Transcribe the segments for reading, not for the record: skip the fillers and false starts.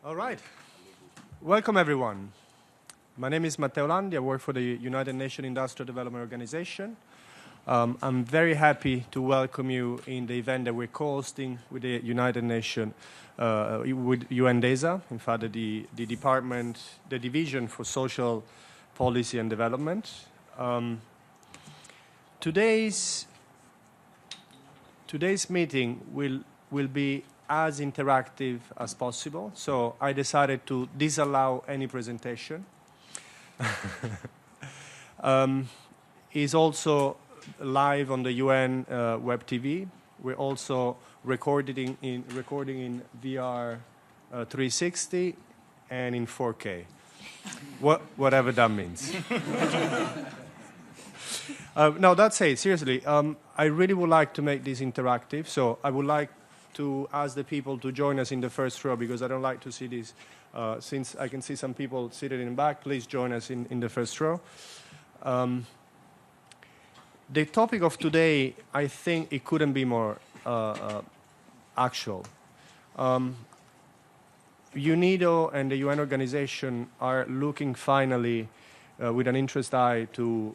All right. Welcome, everyone. My name is Matteo Landi. I work for the United Nations Industrial Development Organization. I'm very happy to welcome you in the event that we're co-hosting with the United Nations, with UNDESA, in fact, the department, the Division for Social Policy and Development. Today's meeting will be as interactive as possible, so I decided to disallow any presentation. It's also live on the UN WEBTV. We're also recording in VR 360 and in 4K, whatever that means. No, that's it. Seriously, I really would like to make this interactive, so I would like to ask the people to join us in the first row, because I don't like to see this. Since I can see some people seated in the back, please join us in the first row. The topic of today, I think it couldn't be more actual. UNIDO and the UN organization are looking finally with an interest eye to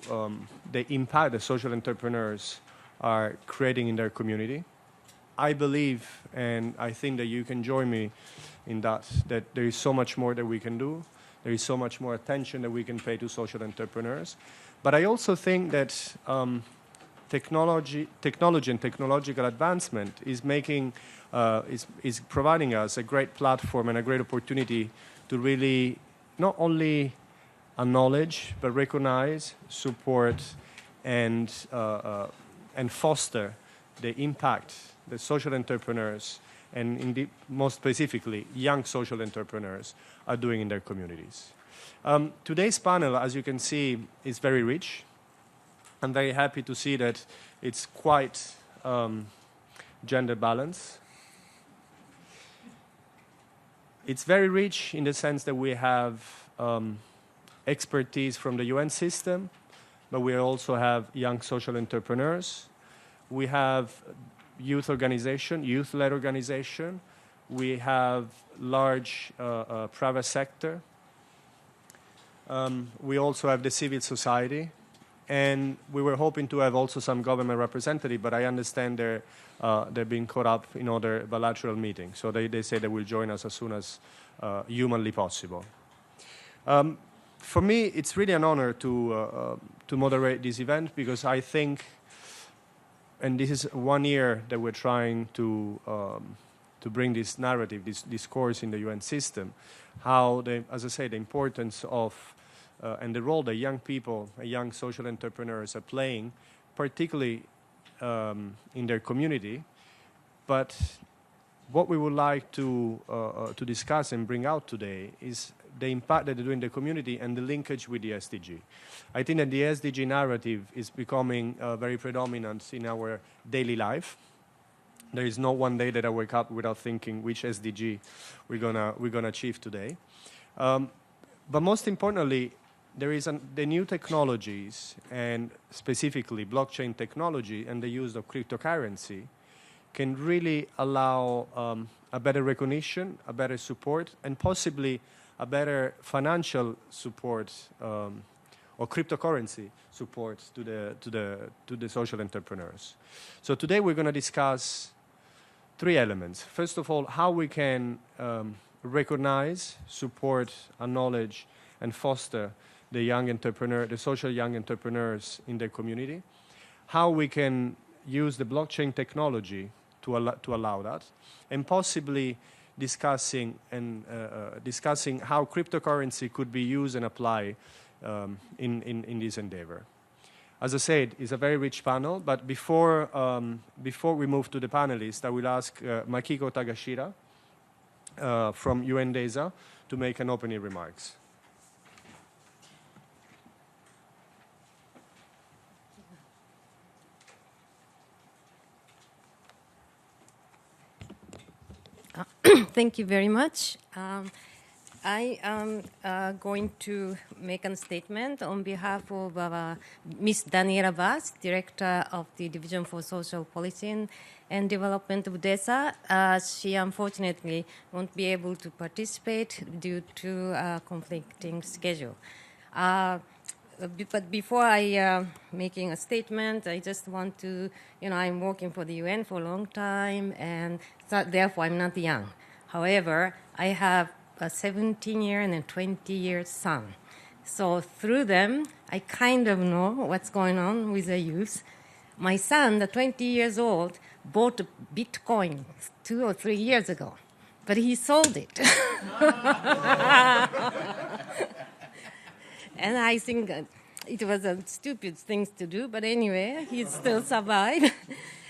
the impact that social entrepreneurs are creating in their community. I believe, and I think that you can join me in that there is so much more that we can do. There is so much more attention that we can pay to social entrepreneurs. But I also think that technology and technological advancement is providing us a great platform and a great opportunity to really not only acknowledge, but recognize, support, and foster the impact that social entrepreneurs, and indeed most specifically young social entrepreneurs, are doing in their communities. Today's panel, as you can see, is very rich. I'm very happy to see that it's quite gender balanced. It's very rich in the sense that we have expertise from the UN system, but we also have young social entrepreneurs. We have youth-led organization. We have large private sector. We also have the civil society. And we were hoping to have also some government representative, but I understand they're being caught up in other bilateral meetings. So they say they will join us as soon as humanly possible. For me, it's really an honor to moderate this event, because I think, and this is 1 year that we're trying to bring this narrative, this discourse in the UN system, how, as I say, the importance of and the role that young people, young social entrepreneurs are playing, particularly in their community. But what we would like to discuss and bring out today is the impact that they do in the community and the linkage with the SDG. I think that the SDG narrative is becoming very predominant in our daily life. There is no one day that I wake up without thinking which SDG we're gonna achieve today. But most importantly, there is the new technologies, and specifically blockchain technology and the use of cryptocurrency, can really allow a better recognition, a better support, and possibly a better financial support or cryptocurrency support to the social entrepreneurs. So today we're going to discuss 3 elements. First of all, how we can recognize, support, acknowledge, and foster the social young entrepreneurs in their community. How we can use the blockchain technology to allow that, and possibly discussing how cryptocurrency could be used and applied in this endeavor. As I said, it's a very rich panel, but before we move to the panelists, I will ask Makiko Tagashira from UNDESA to make an opening remarks. Thank you very much. I am going to make a statement on behalf of Ms. Daniela Vaz, Director of the Division for Social Policy and Development of DESA. She unfortunately won't be able to participate due to a conflicting schedule. But before I making a statement, I just want to, I'm working for the UN for a long time, and so therefore I'm not young. However, I have a 17-year and a 20-year son. So through them, I kind of know what's going on with the youth. My son, the 20 years old, bought Bitcoin 2 or 3 years ago, but he sold it. And I think it was a stupid thing to do, but anyway, he still survived.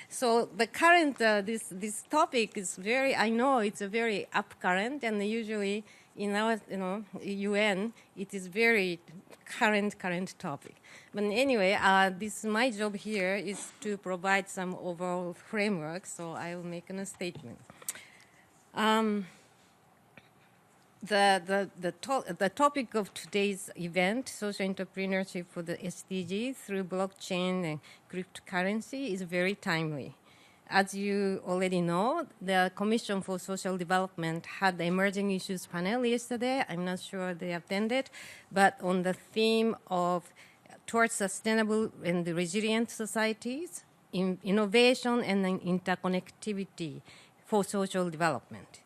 So the current, this topic is very, I know it's a very upcurrent, and usually in our, UN, it is very current topic. But anyway, my job here is to provide some overall framework, so I will make a statement. The topic of today's event, social entrepreneurship for the SDGs through blockchain and cryptocurrency, is very timely. As you already know, the Commission for Social Development had the Emerging Issues panel yesterday. I'm not sure they attended, but on the theme of towards sustainable and resilient societies, innovation and interconnectivity for social development.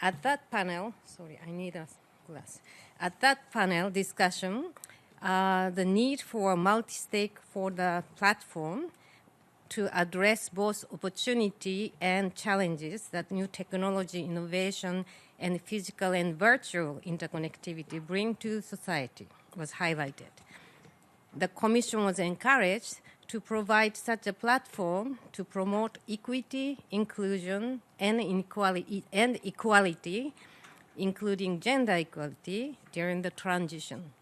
At that panel, sorry, I need a glass. At that panel discussion, the need for multi-stakeholder platform to address both opportunity and challenges that new technology, innovation, and physical and virtual interconnectivity bring to society was highlighted. The Commission was encouraged to provide such a platform to promote equity, inclusion, and equality, including gender equality, during the transition.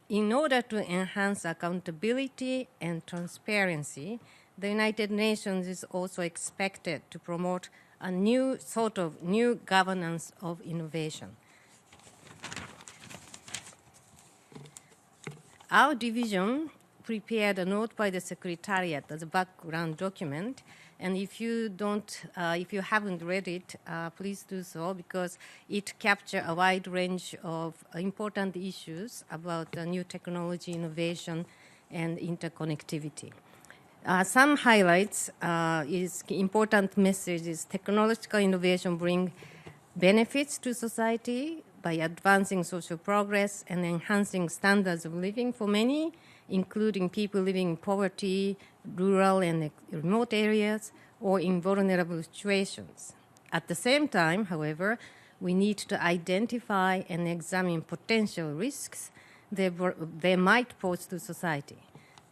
In order to enhance accountability and transparency, the United Nations is also expected to promote a new sort of new governance of innovation. Our division prepared a note by the Secretariat as a background document, and if you haven't read it, please do so, because it captures a wide range of important issues about new technology, innovation, and interconnectivity. Some highlights is important messages. Technological innovation bring benefits to society by advancing social progress and enhancing standards of living for many, including people living in poverty, rural and remote areas, or in vulnerable situations. At the same time, however, we need to identify and examine potential risks they might pose to society.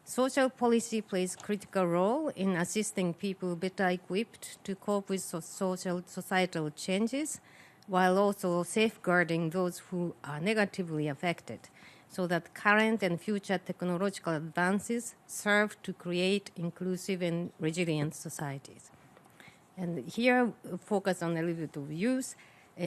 Social policy plays a critical role in assisting people better equipped to cope with societal changes, while also safeguarding those who are negatively affected, so that current and future technological advances serve to create inclusive and resilient societies. And here, focus on a little bit of youth.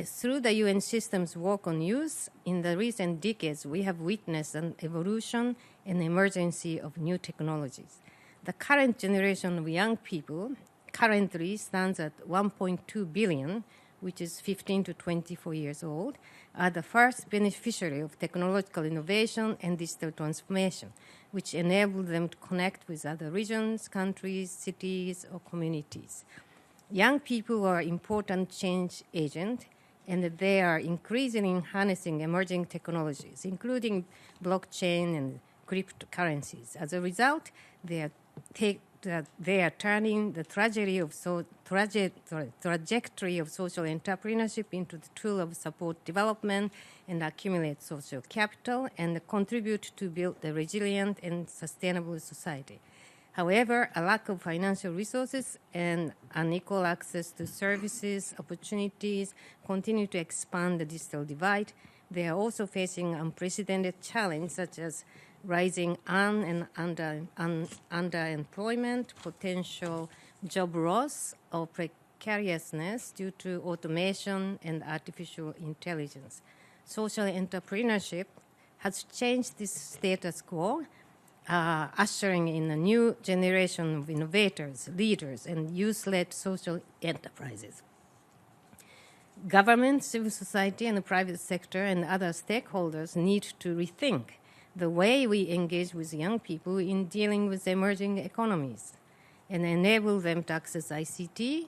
Through the UN system's work on youth, in the recent decades, we have witnessed an evolution and emergency of new technologies. The current generation of young people currently stands at 1.2 billion, which is 15 to 24 years old, are the first beneficiary of technological innovation and digital transformation, which enable them to connect with other regions, countries, cities, or communities. Young people are important change agents, and they are increasingly harnessing emerging technologies, including blockchain and cryptocurrencies. As a result, they are turning the trajectory of social entrepreneurship into the tool of support development and accumulate social capital and contribute to build a resilient and sustainable society. However, a lack of financial resources and unequal access to services, opportunities continue to expand the digital divide. They are also facing unprecedented challenges such as rising underemployment, potential job loss, or precariousness due to automation and artificial intelligence. social entrepreneurship has changed this status quo, ushering in a new generation of innovators, leaders, and youth-led social enterprises. Government, civil society, and the private sector and other stakeholders need to rethink the way we engage with young people in dealing with emerging economies and enable them to access ICT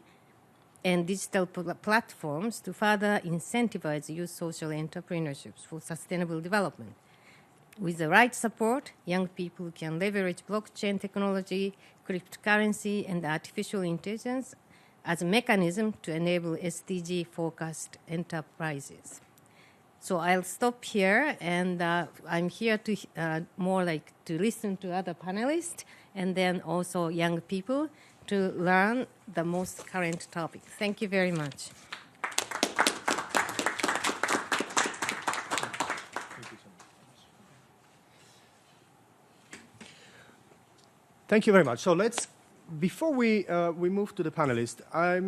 and digital platforms to further incentivize youth social entrepreneurships for sustainable development. With the right support, young people can leverage blockchain technology, cryptocurrency, and artificial intelligence as a mechanism to enable SDG-focused enterprises. So I'll stop here, and I'm here to more like to listen to other panelists and then also young people to learn the most current topic. Thank you very much. Thank you very much. So before we move to the panelists, I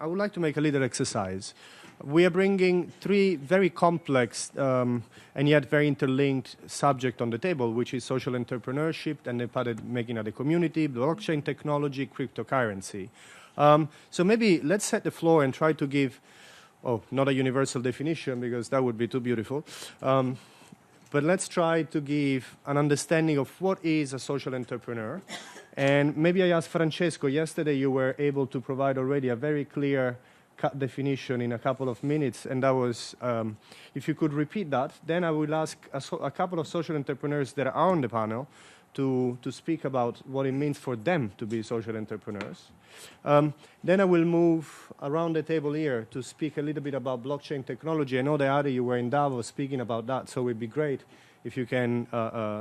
would like to make a little exercise. We are bringing three very complex and yet very interlinked subjects on the table, which is social entrepreneurship and the making of the community, blockchain technology, cryptocurrency. So maybe let's set the floor and try to give, not a universal definition because that would be too beautiful, but let's try to give an understanding of what is a social entrepreneur. And maybe I asked Francesco, yesterday you were able to provide already a very clear cut definition in a couple of minutes, and that was, if you could repeat that, then I will ask a couple of social entrepreneurs that are on the panel to speak about what it means for them to be social entrepreneurs. Then I will move around the table here to speak a little bit about blockchain technology. I know the other you were in Davos speaking about that, so it would be great if you can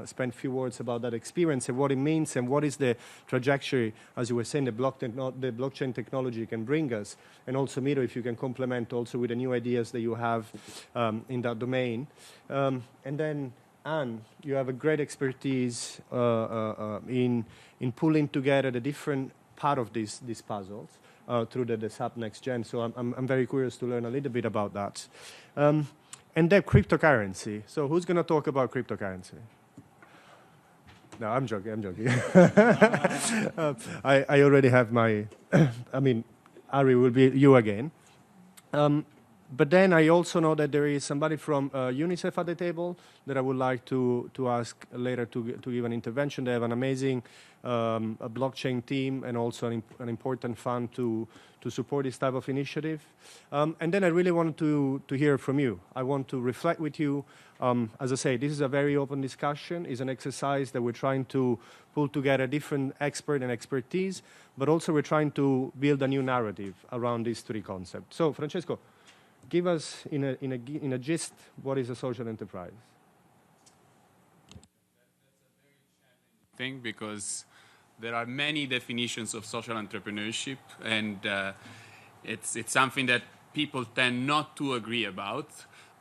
spend a few words about that experience and what it means and what is the trajectory, as you were saying, the blockchain technology can bring us. And also, Miro, if you can complement also with the new ideas that you have in that domain. And then, Anne, you have a great expertise in pulling together the different part of these puzzles through the SAP Next Gen. So I'm very curious to learn a little bit about that. And then cryptocurrency. So who's going to talk about cryptocurrency? No, I'm joking. I already have my, Ari will be you again. But then I also know that there is somebody from UNICEF at the table that I would like to ask later to give an intervention. They have an amazing a blockchain team and also an important fund to support this type of initiative. And then I really want to hear from you. I want to reflect with you. As I say, this is a very open discussion. It's an exercise that we're trying to pull together different experts and expertise, but also we're trying to build a new narrative around these three concepts. So, Francesco, give us in a gist what is a social enterprise. That's a very challenging thing because there are many definitions of social entrepreneurship, and it's something that people tend not to agree about.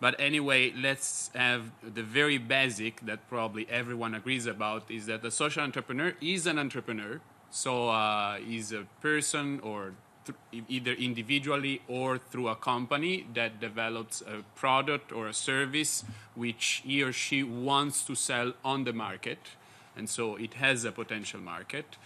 But anyway, let's have the very basic that probably everyone agrees about is that a social entrepreneur is an entrepreneur. So is a person or either individually or through a company that develops a product or a service which he or she wants to sell on the market. And so it has a potential market.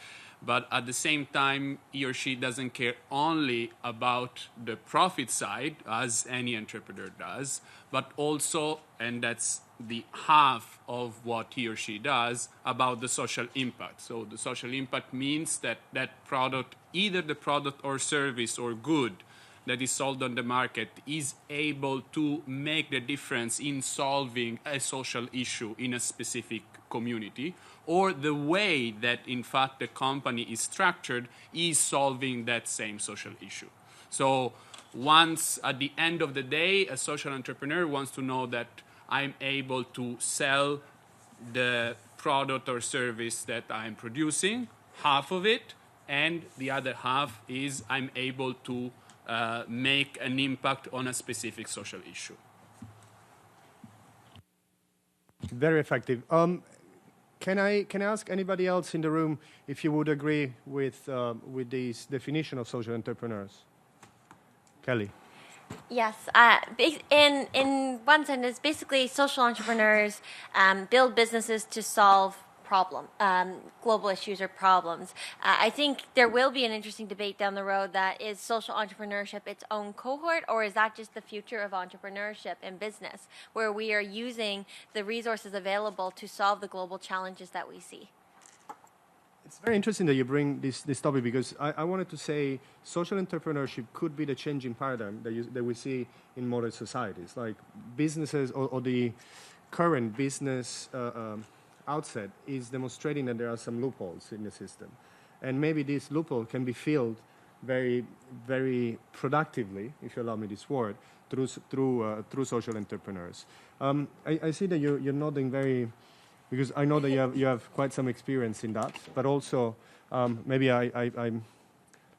But at the same time, he or she doesn't care only about the profit side, as any entrepreneur does, but also, and that's the half of what he or she does, about the social impact. So the social impact means that that product, either the product or service or good that is sold on the market, is able to make the difference in solving a social issue in a specific community, or the way that, in fact, the company is structured is solving that same social issue. So once, at the end of the day, a social entrepreneur wants to know that I'm able to sell the product or service that I'm producing, half of it, and the other half is I'm able to make an impact on a specific social issue. Very effective. Can I ask anybody else in the room if you would agree with this definition of social entrepreneurs? Kelly. Yes, in one sentence, basically, social entrepreneurs build businesses to solve global issues or problems. I think there will be an interesting debate down the road that is social entrepreneurship its own cohort, or is that just the future of entrepreneurship and business, where we are using the resources available to solve the global challenges that we see? It's very interesting that you bring this topic, because I wanted to say social entrepreneurship could be the changing paradigm that we see in modern societies. Like businesses or the current business outset is demonstrating that there are some loopholes in the system. And maybe this loophole can be filled very, very productively, if you allow me this word, through social entrepreneurs. I see that you're nodding very... Because I know that you have quite some experience in that, but also maybe I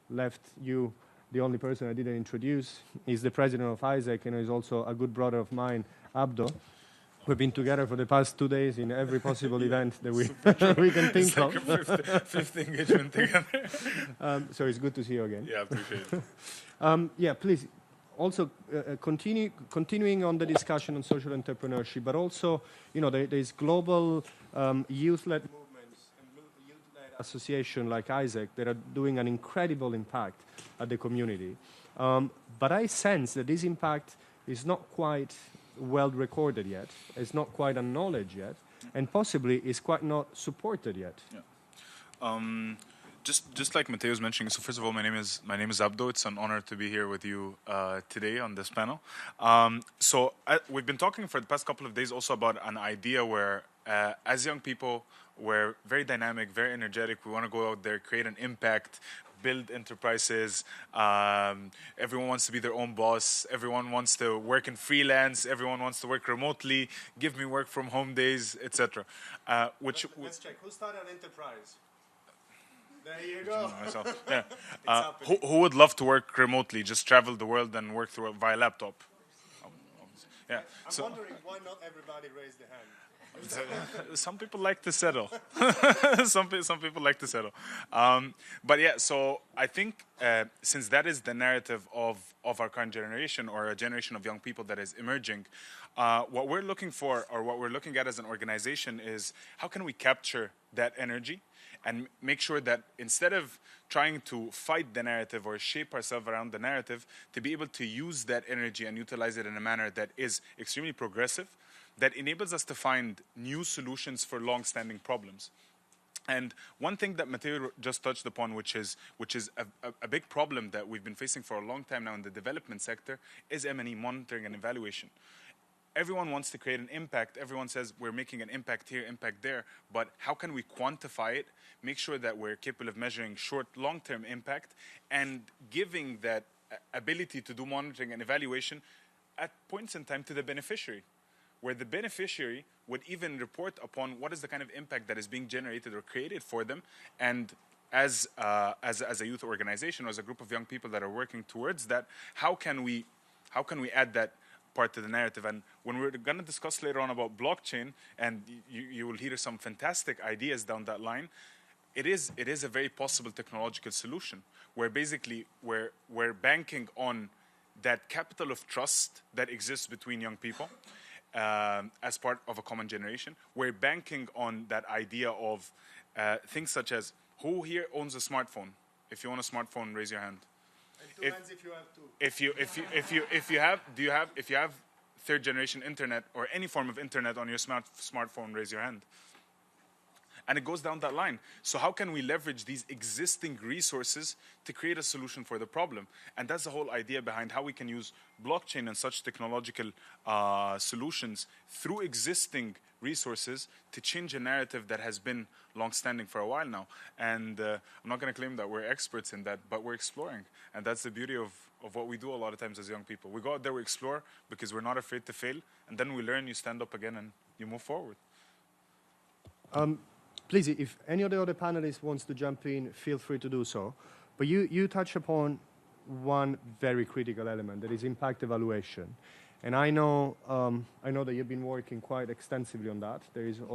left you, the only person I didn't introduce, is the president of ISEC, and is also a good brother of mine, Abdo. We've been together for the past 2 days in every possible event that we can think of. It's like a fifth engagement together. So it's good to see you again. Yeah, appreciate it. Yeah, please. Also, continuing on the discussion on social entrepreneurship, but also, there's global youth-led movements and youth-led associations like ISEC that are doing an incredible impact at the community. But I sense that this impact is not quite well recorded yet, it's not quite acknowledged yet, and possibly is quite not supported yet. Yeah. Just like Matteo was mentioning, so first of all, my name is Abdo. It's an honor to be here with you today on this panel. We've been talking for the past couple of days also about an idea where, as young people, we're very dynamic, very energetic. We want to go out there, create an impact, build enterprises. Everyone wants to be their own boss. Everyone wants to work in freelance. Everyone wants to work remotely. Give me work from home days, etc. Let's check. Who started an enterprise? There you go. Yeah. Who would love to work remotely, just travel the world and work via laptop? Yeah. I'm wondering why not everybody raised their hand. Some people like to settle. some people like to settle. But yeah, so I think since that is the narrative of our current generation, or a generation of young people that is emerging, what we're looking for, or what we're looking at as an organization, is how can we capture that energy and make sure that instead of trying to fight the narrative or shape ourselves around the narrative, to be able to use that energy and utilize it in a manner that is extremely progressive, that enables us to find new solutions for long-standing problems. And one thing that Matteo just touched upon, which is a big problem that we've been facing for a long time now in the development sector, is M&E, monitoring and evaluation. Everyone wants to create an impact. Everyone says we're making an impact here, impact there, but how can we quantify it, make sure that we're capable of measuring short, long-term impact, and giving that ability to do monitoring and evaluation at points in time to the beneficiary, where the beneficiary would even report upon what is the kind of impact that is being generated or created for them. And as a youth organization, or as a group of young people that are working towards that, how can we add that part to the narrative? And when we're going to discuss later on about blockchain, and you will hear some fantastic ideas down that line, it is a very possible technological solution, where basically we're banking on that capital of trust that exists between young people as part of a common generation. We're banking on that idea of things such as, who here owns a smartphone? If you own a smartphone, raise your hand. And two hands if you have two. If you have third generation internet or any form of internet on your smartphone, raise your hand. And it goes down that line. So how can we leverage these existing resources to create a solution for the problem? And that's the whole idea behind how we can use blockchain and such technological solutions through existing resources to change a narrative that has been long-standing for a while now. And I'm not going to claim that we're experts in that, but we're exploring. And that's the beauty of what we do a lot of times as young people. We go out there, we explore, because we're not afraid to fail. And then we learn, you stand up again, and you move forward. Please, if any of the other panelists wants to jump in, feel free to do so. But you touch upon one very critical element, that is impact evaluation. And I know that you've been working quite extensively on that.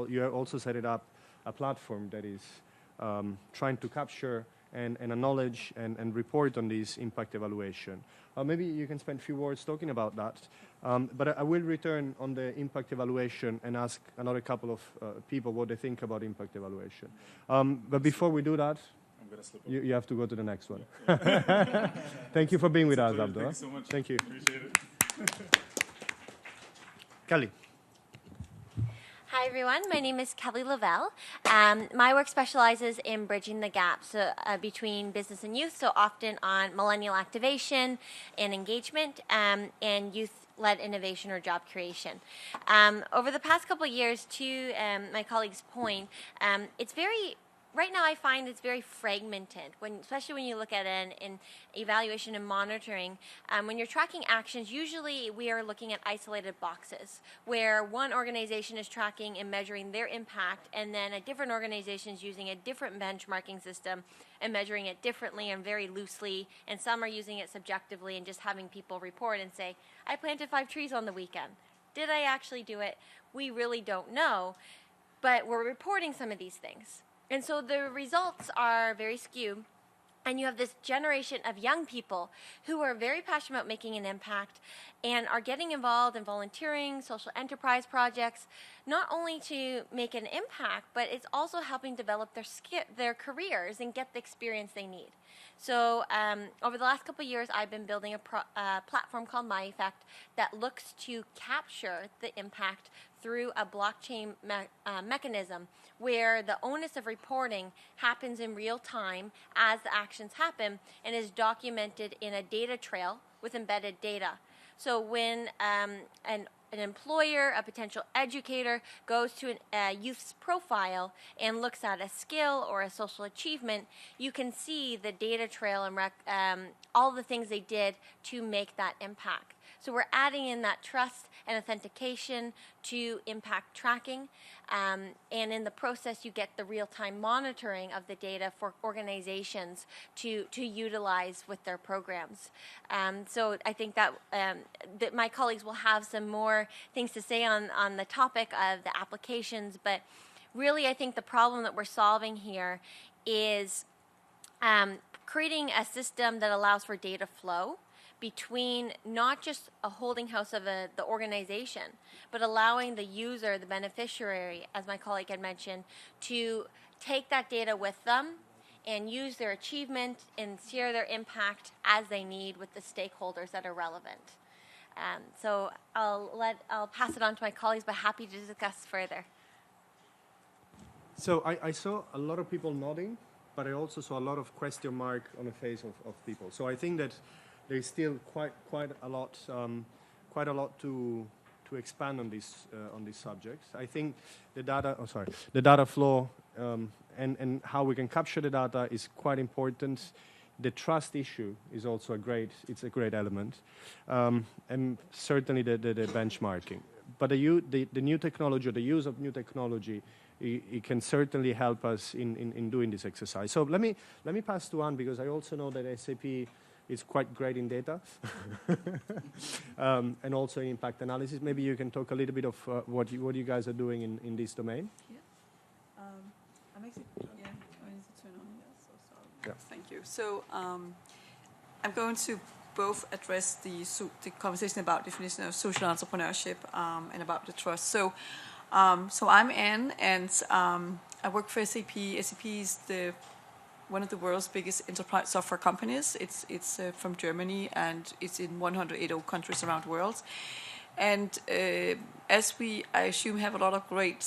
You have also set it up a platform that is trying to capture and acknowledge and report on this impact evaluation. Maybe you can spend a few words talking about that. But I will return on the impact evaluation and ask another couple of people what they think about impact evaluation. But before we do that, you have to go to the next one. Thank you for being with us, Abdo. Thank you so much. Thank you. Appreciate it. Kelly. Hi, everyone. My name is Kelly Lavelle. My work specializes in bridging the gap between business and youth, so often on millennial activation and engagement and youth-led innovation or job creation. Over the past couple of years, to my colleague's point, right now I find it's very fragmented, especially when you look at an evaluation and monitoring. When you're tracking actions, usually we are looking at isolated boxes where one organization is tracking and measuring their impact, and then a different organization is using a different benchmarking system and measuring it differently and very loosely, and some are using it subjectively and just having people report and say, I planted 5 trees on the weekend. Did I actually do it? We really don't know, but we're reporting some of these things. And so the results are very skewed, and you have this generation of young people who are very passionate about making an impact and are getting involved in volunteering, social enterprise projects, not only to make an impact, but it's also helping develop their careers and get the experience they need. So over the last couple of years, I've been building a platform called My Effect that looks to capture the impact through a blockchain mechanism where the onus of reporting happens in real time as the actions happen and is documented in a data trail with embedded data. So when an employer, a potential educator, goes to a youth's profile and looks at a skill or a social achievement, you can see the data trail and all the things they did to make that impact. So we're adding in that trust and authentication to impact tracking. And in the process, you get the real-time monitoring of the data for organizations to utilize with their programs. So I think that my colleagues will have some more things to say on the topic of the applications. But really, I think the problem that we're solving here is creating a system that allows for data flow between not just a holding house of the organization, but allowing the user, the beneficiary, as my colleague had mentioned, to take that data with them and use their achievement and share their impact as they need with the stakeholders that are relevant. So I'll pass it on to my colleagues, but happy to discuss further. So I saw a lot of people nodding, but I also saw a lot of question mark on the face of people. So I think that there's still quite a lot to expand on these subjects. I think the data flow and how we can capture the data is quite important. The trust issue is also a great element, and certainly the benchmarking. But the new technology, or the use of new technology, it can certainly help us in doing this exercise. So let me pass to Anne, because I also know that SAP is quite great in data and also in impact analysis. Maybe you can talk a little bit of what you guys are doing in this domain. Yeah. I need to turn on here. So sorry. Yeah. Thank you. So I'm going to both address the conversation about definition of social entrepreneurship and about the trust. So I'm Anne, and I work for SAP. SAP is one of the world's biggest enterprise software companies. It's from Germany, and it's in 180 countries around the world. And as I assume, have a lot of great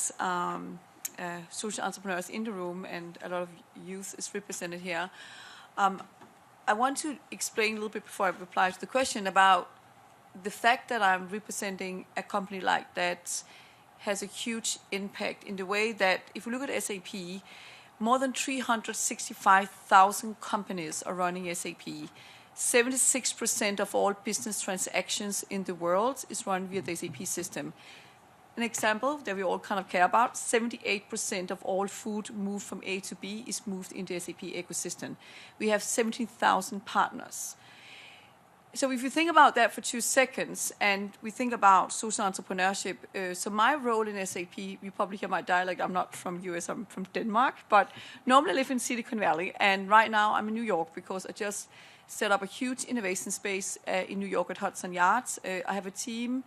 social entrepreneurs in the room, and a lot of youth is represented here, I want to explain a little bit before I reply to the question about the fact that I'm representing a company like that has a huge impact in the way that, if you look at SAP, more than 365,000 companies are running SAP. 76% of all business transactions in the world is run via the SAP system. An example that we all kind of care about, 78% of all food moved from A to B is moved into SAP ecosystem. We have 17,000 partners. So if you think about that for 2 seconds, and we think about social entrepreneurship, so my role in SAP, you probably hear my dialect, I'm not from US, I'm from Denmark, but normally I live in Silicon Valley, and right now I'm in New York because I just set up a huge innovation space in New York at Hudson Yards. I have a team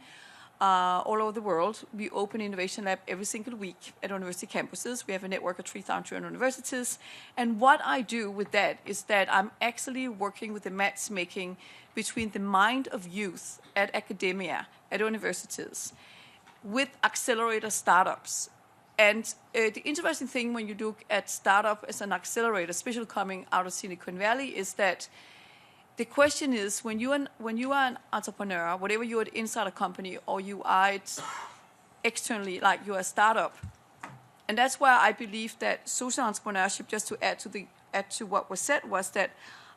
all over the world. We open Innovation Lab every single week at university campuses. We have a network of 3,200 universities. And what I do with that is that I'm actually working with the matchmaking between the mind of youth at academia, at universities, with accelerator startups. And the interesting thing when you look at startup as an accelerator, especially coming out of Silicon Valley, is that the question is, when you are an entrepreneur, whatever you are inside a company or you are externally, like you are a startup, and that's why I believe that social entrepreneurship, just to add to what was said, was that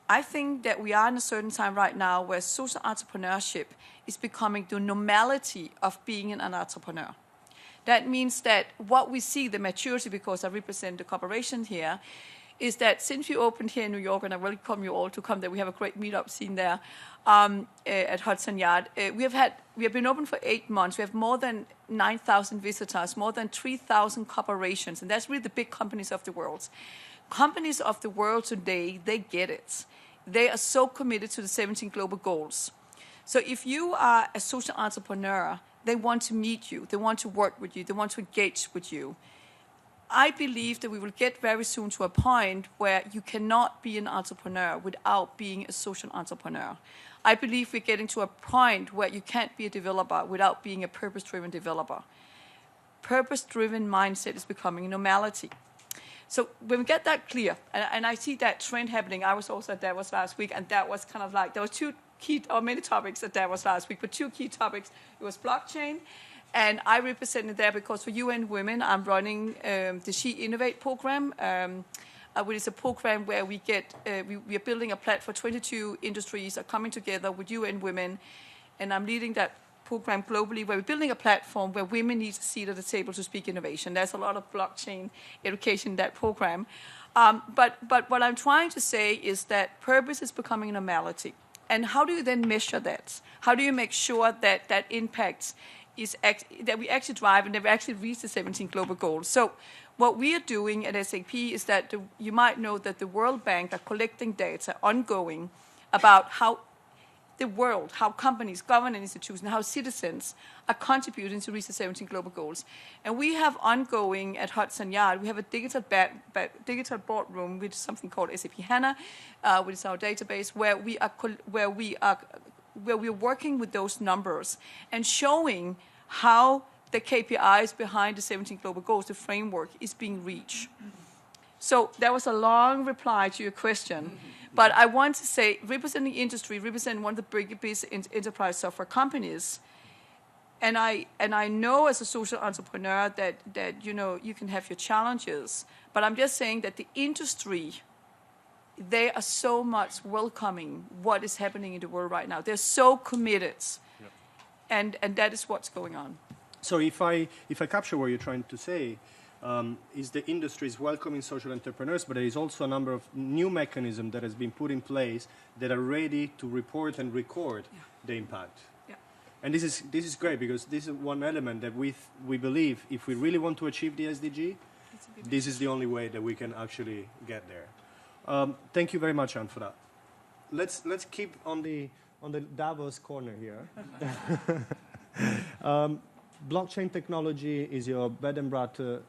I think that we are in a certain time right now where social entrepreneurship is becoming the normality of being an entrepreneur. That means that what we see, the maturity, because I represent the corporation here, is that since we opened here in New York, and I welcome you all to come there, we have a great meetup scene there at Hudson Yard. We have been open for 8 months. We have more than 9,000 visitors, more than 3,000 corporations, and that's really the big companies of the world. Companies of the world today, they get it. They are so committed to the 17 global goals. So if you are a social entrepreneur, they want to meet you, they want to work with you, they want to engage with you. I believe that we will get very soon to a point where you cannot be an entrepreneur without being a social entrepreneur. I believe we're getting to a point where you can't be a developer without being a purpose-driven developer. Purpose-driven mindset is becoming normality. So when we get that clear, and I see that trend happening, I was also at Davos last week, and that was kind of like, there were two key, or many topics at Davos last week, but 2 key topics. It was blockchain, and I represented there because for UN Women, I'm running the She Innovate program, which is a program where we are building a platform. 22 industries are coming together with UN Women, and I'm leading that program globally, where we're building a platform where women need a seat at the table to speak innovation. There's a lot of blockchain education in that program. But what I'm trying to say is that purpose is becoming a normality. And how do you then measure that? How do you make sure that that impact is that we actually drive and that we actually reach the 17 global goals? So what we are doing at SAP is that you might know that the World Bank are collecting data ongoing about how the world, how companies, government institutions, how citizens are contributing to reach the 17 global goals. And we have ongoing at Hudson Yard, we have a digital boardroom, which is something called SAP HANA, which is our database, where we are working with those numbers and showing how the KPIs behind the 17 global goals, the framework, is being reached. So that was a long reply to your question. But I want to say, representing industry, representing one of the biggest enterprise software companies, and I know as a social entrepreneur that you can have your challenges, but I'm just saying that the industry, they are so much welcoming what is happening in the world right now. They're so committed, and that is what's going on. So if I capture what you're trying to say, is the industry is welcoming social entrepreneurs, but there is also a number of new mechanisms that has been put in place that are ready to report and record the impact. Yeah. And this is great, because this is one element that we believe if we really want to achieve the SDG, this is the only way that we can actually get there. Thank you very much, Anne, for that. Let's keep on the Davos corner here. Blockchain technology is your bread and butter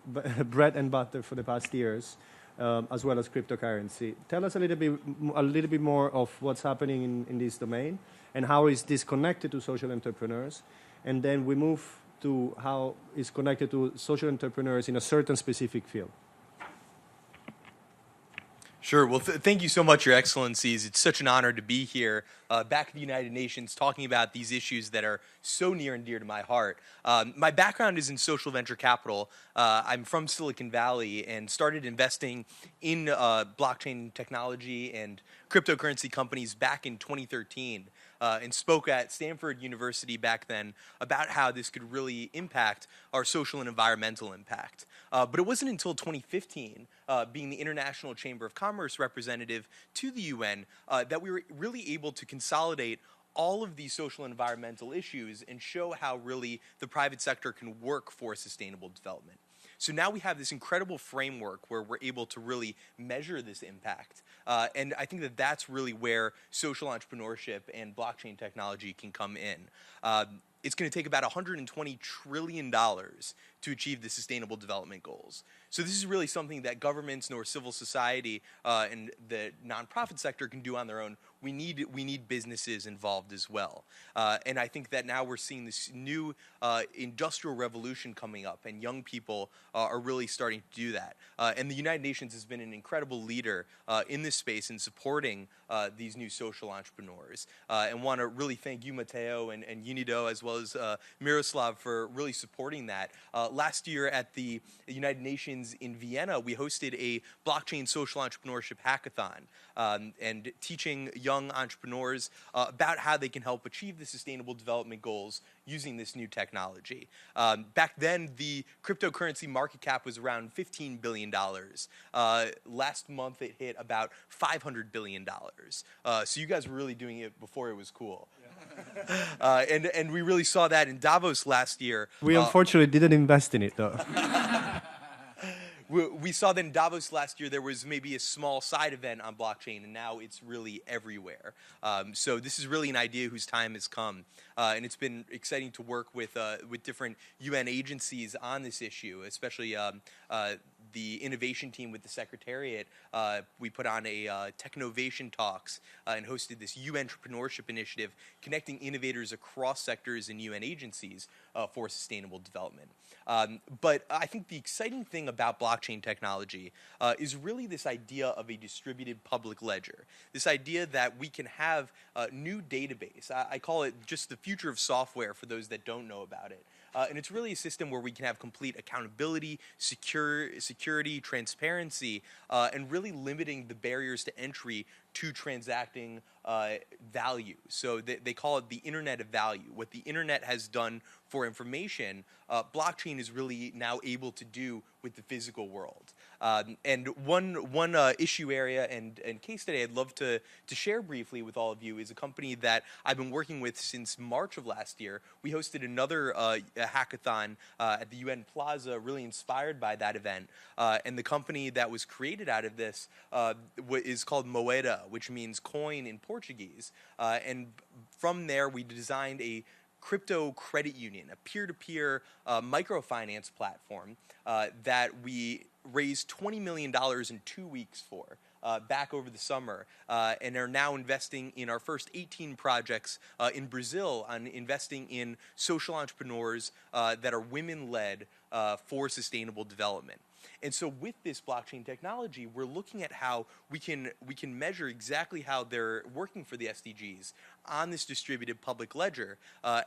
for the past years, as well as cryptocurrency. Tell us a little bit more of what's happening in this domain, and how is this connected to social entrepreneurs, and then we move to how it's connected to social entrepreneurs in a certain specific field. Sure. Well, thank you so much, Your Excellencies. It's such an honor to be here back at the United Nations talking about these issues that are so near and dear to my heart. My background is in social venture capital. I'm from Silicon Valley and started investing in blockchain technology and cryptocurrency companies back in 2013. And spoke at Stanford University back then about how this could really impact our social and environmental impact. But it wasn't until 2015, being the International Chamber of Commerce representative to the UN, that we were really able to consolidate all of these social and environmental issues and show how really the private sector can work for sustainable development. So now we have this incredible framework where we're able to really measure this impact. And I think that that's really where social entrepreneurship and blockchain technology can come in. It's going to take about $120 trillion to achieve the Sustainable Development Goals. So this is really something that governments nor civil society and the nonprofit sector can do on their own. We need businesses involved as well. And I think that now we're seeing this new industrial revolution coming up, and young people are really starting to do that. And the United Nations has been an incredible leader in this space in supporting these new social entrepreneurs. And want to really thank you, Matteo, and UNIDO, as well as Miroslav, for really supporting that. Last year at the United Nations in Vienna, we hosted a blockchain social entrepreneurship hackathon and teaching young entrepreneurs about how they can help achieve the Sustainable Development Goals using this new technology. Back then, the cryptocurrency market cap was around $15 billion. Last month, it hit about $500 billion. So you guys were really doing it before it was cool. Yeah. And we really saw that in Davos last year. We unfortunately didn't invest in it, though. We saw that in Davos last year there was maybe a small side event on blockchain, and now it's really everywhere. So this is really an idea whose time has come, and it's been exciting to work with different UN agencies on this issue, especially the innovation team with the Secretariat. We put on a Technovation Talks and hosted this UN entrepreneurship initiative connecting innovators across sectors and UN agencies for sustainable development. But I think the exciting thing about blockchain technology is really this idea of a distributed public ledger, this idea that we can have a new database. I call it just the future of software for those that don't know about it. And it's really a system where we can have complete accountability, security, transparency, and really limiting the barriers to entry to transacting value. So they call it the Internet of Value. What the Internet has done for information, blockchain is really now able to do with the physical world. And one issue area and case study I'd love to share briefly with all of you is a company that I've been working with since March of last year. We hosted another hackathon at the UN Plaza, really inspired by that event. And the company that was created out of this is called Moeda, which means coin in Portuguese. And from there, we designed a crypto credit union, a peer-to-peer microfinance platform that we raised $20 million in 2 weeks for back over the summer, and are now investing in our first 18 projects in Brazil on investing in social entrepreneurs that are women-led for sustainable development. And so with this blockchain technology, we're looking at how we can measure exactly how they're working for the SDGs on this distributed public ledger,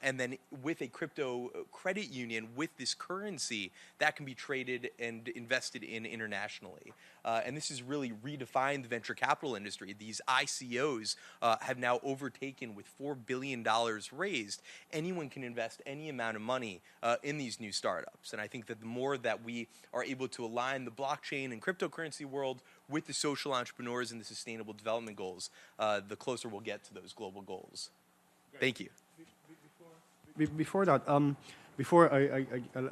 and then with a crypto credit union with this currency that can be traded and invested in internationally. And this has really redefined the venture capital industry. These ICOs have now overtaken with $4 billion raised. Anyone can invest any amount of money in these new startups. And I think that the more that we are able to align the blockchain and cryptocurrency world with the social entrepreneurs and the sustainable development goals, the closer we'll get to those global goals. Thank you. Before that, before I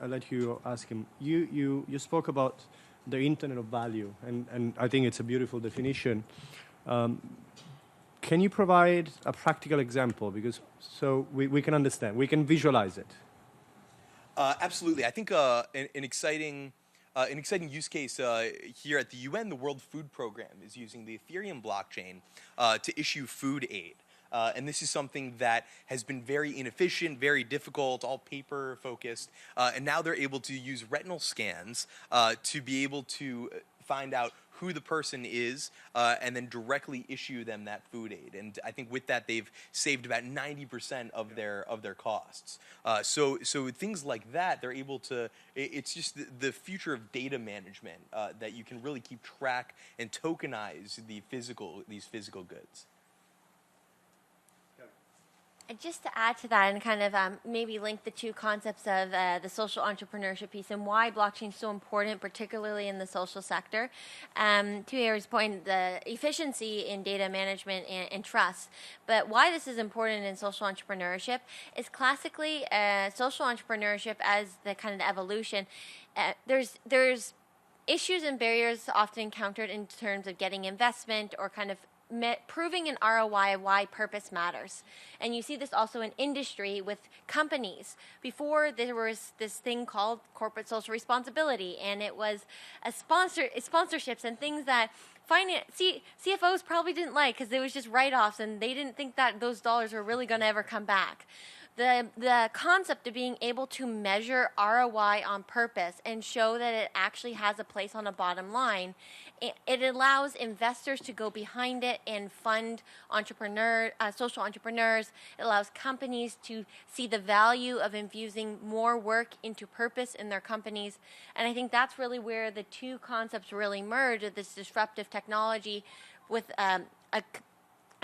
let you ask him, you spoke about the Internet of Value, and I think it's a beautiful definition. Can you provide a practical example? Because so we can understand, we can visualize it. Absolutely. I think an exciting use case here at the UN, the World Food Program, is using the Ethereum blockchain to issue food aid. And this is something that has been very inefficient, very difficult, all paper focused. And now they're able to use retinal scans to be able to find out who the person is and then directly issue them that food aid. And I think with that, they've saved about 90% of their costs. So things like that, they're able to, it's just the future of data management that you can really keep track and tokenize these physical goods. And just to add to that and kind of maybe link the two concepts of the social entrepreneurship piece and why blockchain is so important, particularly in the social sector. To Ari's point, the efficiency in data management and trust. But why this is important in social entrepreneurship is classically social entrepreneurship as the kind of evolution. There's issues and barriers often encountered in terms of getting investment or kind of proving an ROI of why purpose matters. And you see this also in industry with companies. Before, there was this thing called corporate social responsibility, and it was sponsorships and things that CFOs probably didn't like because it was just write-offs, and they didn't think that those dollars were really going to ever come back. The concept of being able to measure ROI on purpose and show that it actually has a place on a bottom line, it allows investors to go behind it and fund social entrepreneurs. It allows companies to see the value of infusing more work into purpose in their companies. And I think that's really where the two concepts really merge, of this disruptive technology with a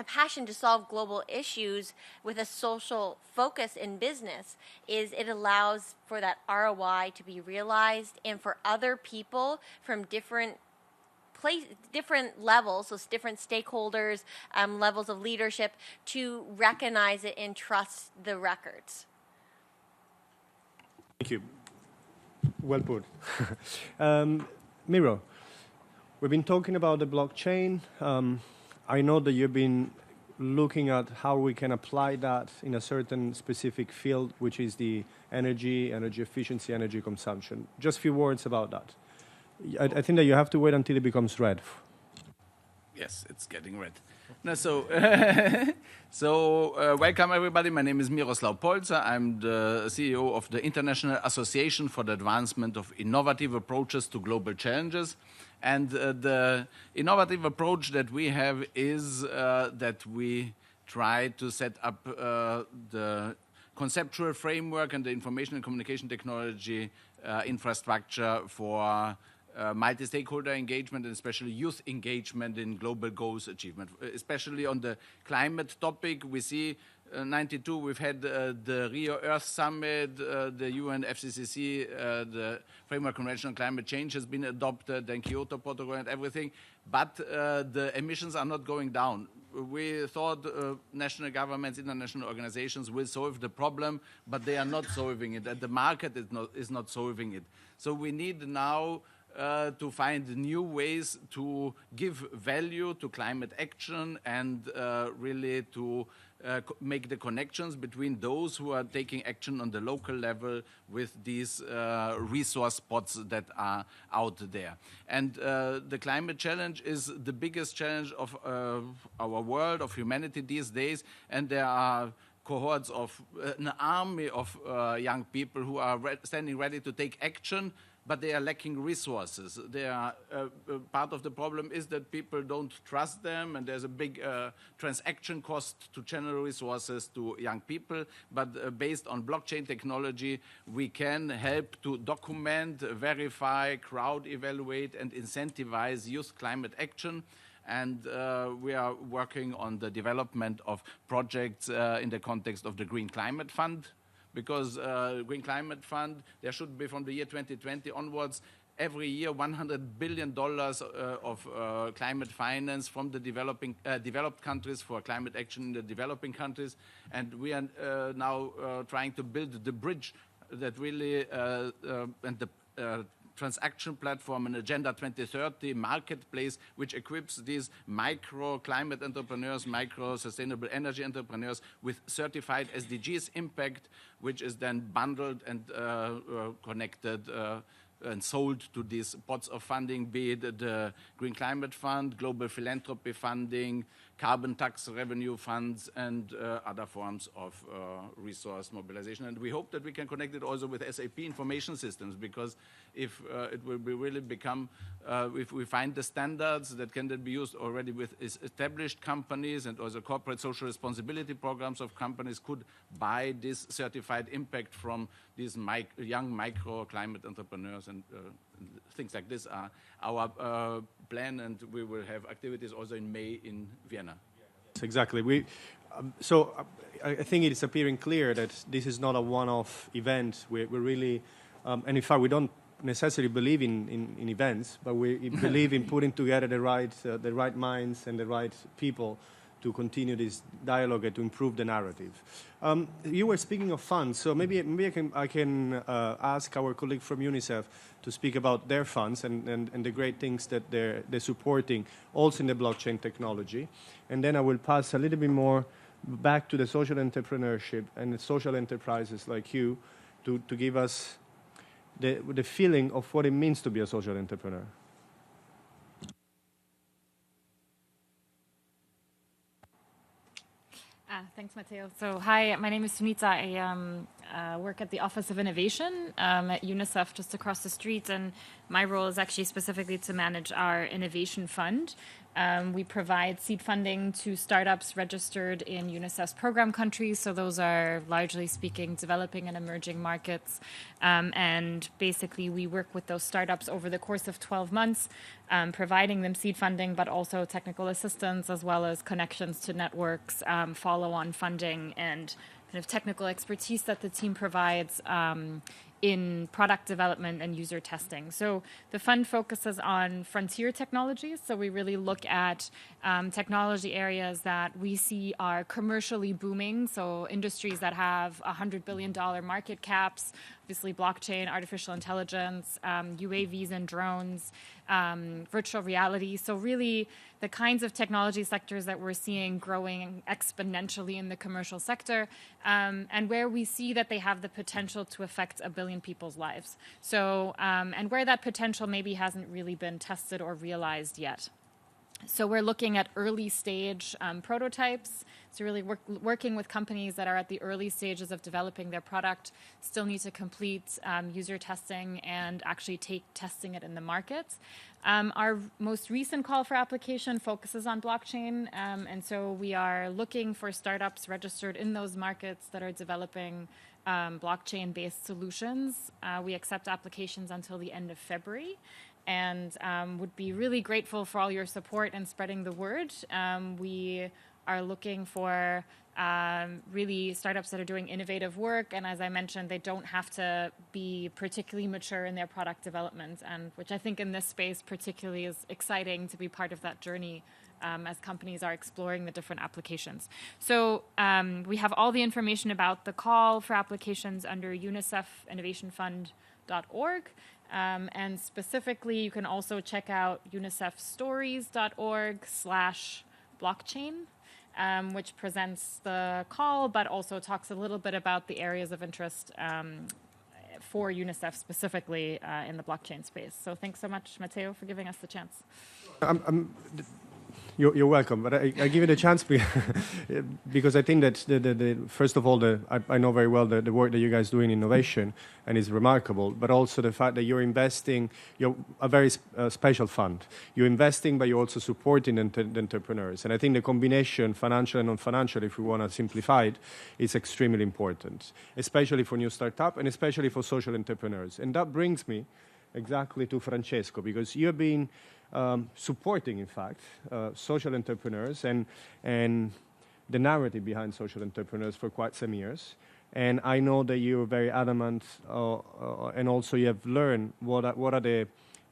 passion to solve global issues with a social focus in business. Is it allows for that ROI to be realized and for other people from different levels, so different stakeholders, levels of leadership, to recognize it and trust the records. Thank you. Well put. Miro, we've been talking about the blockchain. I know that you've been looking at how we can apply that in a certain specific field, which is the energy efficiency, energy consumption. Just a few words about that. I think that you have to wait until it becomes red. Yes, it's getting red. No, so welcome everybody. My name is Miroslav Polzer. I'm the CEO of the International Association for the Advancement of Innovative Approaches to Global Challenges. And the innovative approach that we have is that we try to set up the conceptual framework and the information and communication technology infrastructure for multi-stakeholder engagement and especially youth engagement in global goals achievement. Especially on the climate topic, we see 92, we've had the Rio Earth Summit, the UN FCCC, the Framework Convention on Climate Change has been adopted, then Kyoto Protocol and everything, but the emissions are not going down. We thought national governments, international organizations will solve the problem, but they are not solving it, and the market is not solving it. So we need now to find new ways to give value to climate action and really to make the connections between those who are taking action on the local level with these resource spots that are out there. And the climate challenge is the biggest challenge of our world, of humanity these days, and there are cohorts of an army of young people who are standing ready to take action, but they are lacking resources. They are, part of the problem is that people don't trust them, and there's a big transaction cost to channel resources to young people. But based on blockchain technology, we can help to document, verify, crowd evaluate, and incentivize youth climate action. And we are working on the development of projects in the context of the Green Climate Fund, because Green Climate Fund, there should be from the year 2020 onwards, every year $100 billion of climate finance from the developed countries for climate action in the developing countries. And we are now trying to build the bridge that really, and the transaction platform and Agenda 2030 marketplace, which equips these micro climate entrepreneurs, micro sustainable energy entrepreneurs with certified SDGs impact, which is then bundled and connected and sold to these pots of funding, be it the Green Climate Fund, Global Philanthropy Funding, carbon tax revenue funds, and other forms of resource mobilization. And we hope that we can connect it also with SAP information systems, because if it will be really become, if we find the standards that can then be used already with established companies, and also corporate social responsibility programs of companies could buy this certified impact from these young micro climate entrepreneurs, and things like this are our plan, and we will have activities also in May in Vienna. Exactly. I think it is appearing clear that this is not a one-off event. We're really, and in fact, we don't necessarily believe in events, but we believe in putting together the right minds and the right people to continue this dialogue and to improve the narrative. You were speaking of funds, so maybe I can ask our colleague from UNICEF to speak about their funds and the great things that they're supporting, also in the blockchain technology. And then I will pass a little bit more back to the social entrepreneurship and the social enterprises like you to give us the feeling of what it means to be a social entrepreneur. Thanks, Matteo. So, hi, my name is Sunita. I work at the Office of Innovation at UNICEF just across the street, and my role is actually specifically to manage our innovation fund. We provide seed funding to startups registered in UNICEF's program countries, so those are largely speaking developing and emerging markets. And basically we work with those startups over the course of 12 months, providing them seed funding, but also technical assistance, as well as connections to networks, follow-on funding, and kind of technical expertise that the team provides in product development and user testing. So the fund focuses on frontier technologies. So we really look at technology areas that we see are commercially booming. So industries that have $100 billion market caps, obviously blockchain, artificial intelligence, UAVs and drones, virtual reality. So really the kinds of technology sectors that we're seeing growing exponentially in the commercial sector, and where we see that they have the potential to affect 1 billion people's lives. So, and where that potential maybe hasn't really been tested or realized yet. So we're looking at early stage prototypes. So really working with companies that are at the early stages of developing their product, still need to complete user testing and actually testing it in the market. Our most recent call for application focuses on blockchain. And so we are looking for startups registered in those markets that are developing blockchain-based solutions. We accept applications until the end of February. And would be really grateful for all your support in spreading the word. We are looking for really startups that are doing innovative work, and as I mentioned, they don't have to be particularly mature in their product development, and which I think in this space particularly is exciting to be part of that journey as companies are exploring the different applications. So we have all the information about the call for applications under unicefinnovationfund.org. And specifically, you can also check out unicefstories.org/blockchain, which presents the call, but also talks a little bit about the areas of interest for UNICEF specifically in the blockchain space. So thanks so much, Matteo, for giving us the chance. You're welcome, but I give you the chance because I think that first of all, I know very well the work that you guys do in innovation, and is remarkable, but also the fact that you're investing, you're a very special fund. You're investing, but you're also supporting the entrepreneurs. And I think the combination, financial and non-financial, if we want to simplify it, is extremely important, especially for new startup and especially for social entrepreneurs. And that brings me exactly to Francesco, because you've been supporting, in fact, social entrepreneurs and the narrative behind social entrepreneurs for quite some years. And I know that you're very adamant, and also you have learned what are the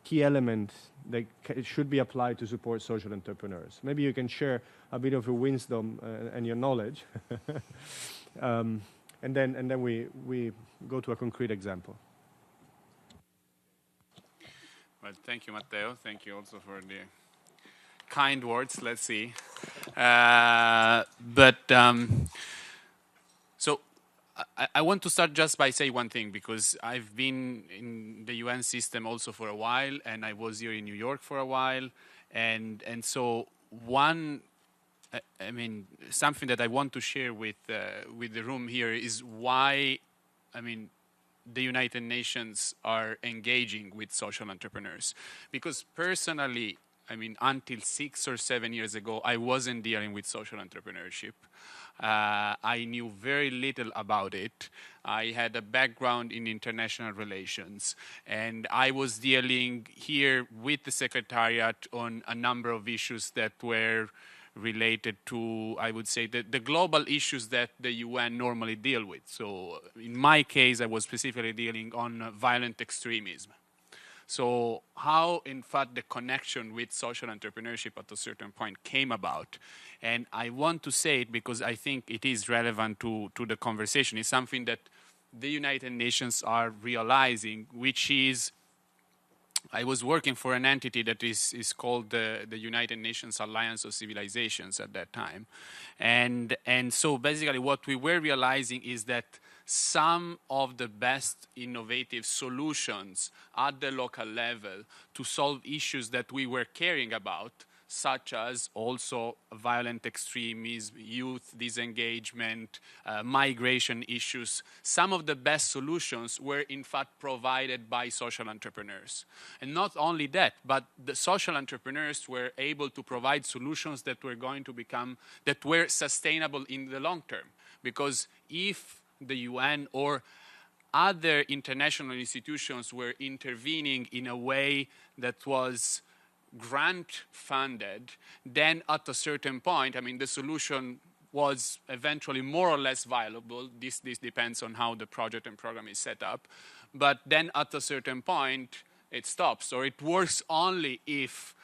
key elements that should be applied to support social entrepreneurs. Maybe you can share a bit of your wisdom and your knowledge, and then we go to a concrete example. Well, thank you, Matteo. Thank you also for the kind words. Let's see. So I want to start just by saying one thing, because I've been in the UN system also for a while, and I was here in New York for a while. And so something that I want to share with the room here is why, the United Nations are engaging with social entrepreneurs. Because personally, until 6 or 7 years ago, I wasn't dealing with social entrepreneurship. I knew very little about it. I had a background in international relations, and I was dealing here with the Secretariat on a number of issues that were related to, I would say, the global issues that the UN normally deal with. So in my case, I was specifically dealing on violent extremism. So how, in fact, the connection with social entrepreneurship at a certain point came about. And I want to say it because I think it is relevant to the conversation. It's something that the United Nations are realizing, which is, I was working for an entity that is called the United Nations Alliance of Civilizations at that time. And so basically what we were realizing is that some of the best innovative solutions at the local level to solve issues that we were caring about, such as also violent extremism, youth disengagement, migration issues. Some of the best solutions were in fact provided by social entrepreneurs. And not only that, but the social entrepreneurs were able to provide solutions that were going to become, that were sustainable in the long term. Because if the UN or other international institutions were intervening in a way that was grant funded, then at a certain point, I mean, the solution was eventually more or less viable. This depends on how the project and program is set up. But then at a certain point, it stops, or it works only if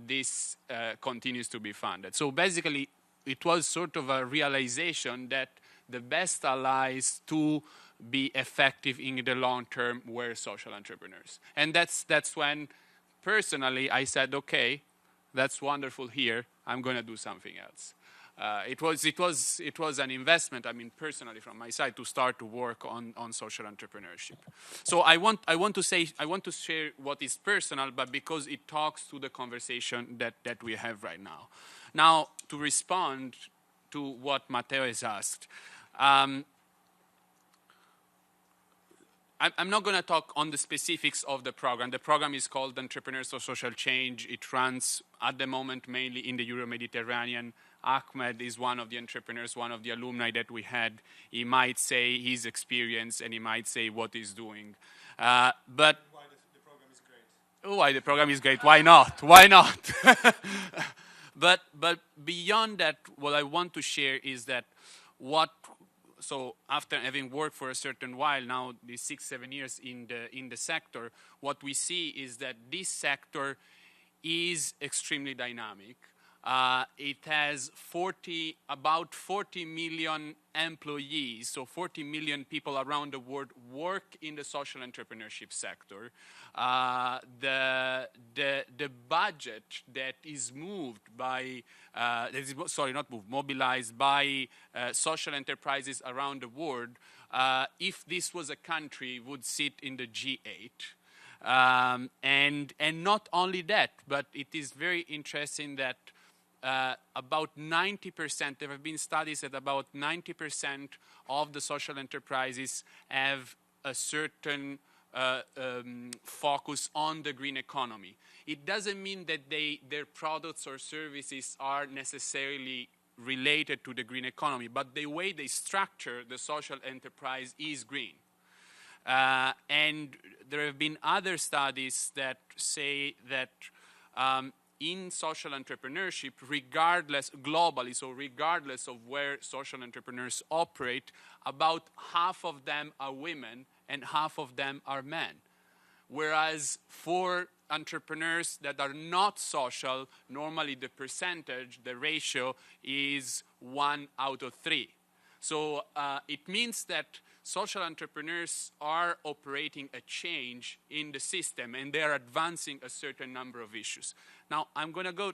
this continues to be funded. So basically, it was sort of a realization that the best allies to be effective in the long term were social entrepreneurs. And that's when, personally, I said, okay, that's wonderful here. I'm going to do something else. It was an investment, I mean, personally from my side, to start to work on social entrepreneurship. So I want to share what is personal, but because it talks to the conversation that we have right now. Now, to respond to what Matteo has asked, I'm not going to talk on the specifics of the program. The program is called Entrepreneurs for Social Change. It runs at the moment mainly in the Euro-Mediterranean. Ahmed is one of the entrepreneurs, one of the alumni that we had. He might say his experience and he might say what he's doing. But why the program is great. Why the program is great? Why not? Why not? But beyond that, what I want to share is that so after having worked for a certain while now, these 6-7 years in the sector, what we see is that this sector is extremely dynamic. It has about 40 million employees, so 40 million people around the world work in the social entrepreneurship sector. The budget that is mobilized by social enterprises around the world, if this was a country, would sit in the G8. And not only that, but it is very interesting that about 90%, there have been studies that about 90% of the social enterprises have a certain focus on the green economy. It doesn't mean that their products or services are necessarily related to the green economy, but the way they structure the social enterprise is green. And there have been other studies that say that in social entrepreneurship, globally, so regardless of where social entrepreneurs operate, about half of them are women and half of them are men. Whereas for entrepreneurs that are not social, normally the percentage, the ratio is 1 out of 3. So it means that social entrepreneurs are operating a change in the system and they are advancing a certain number of issues. Now, I'm going to go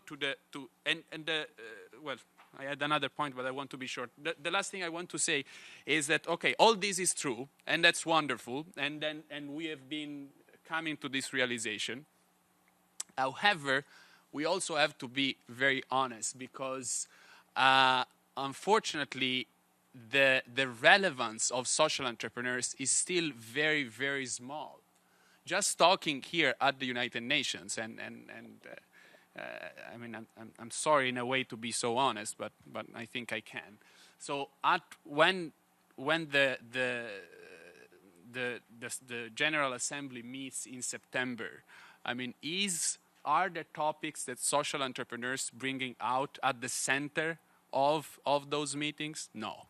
well, I had another point, but I want to be short. The last thing I want to say is that, okay, all this is true, and that's wonderful, and we have been coming to this realization. However, we also have to be very honest because, unfortunately, the relevance of social entrepreneurs is still very, very small. Just talking here at the United Nations, I mean, I'm sorry in a way to be so honest, but I think I can. So when the General Assembly meets in September, I mean, is are the topics that social entrepreneurs bringing out at the center of those meetings? No.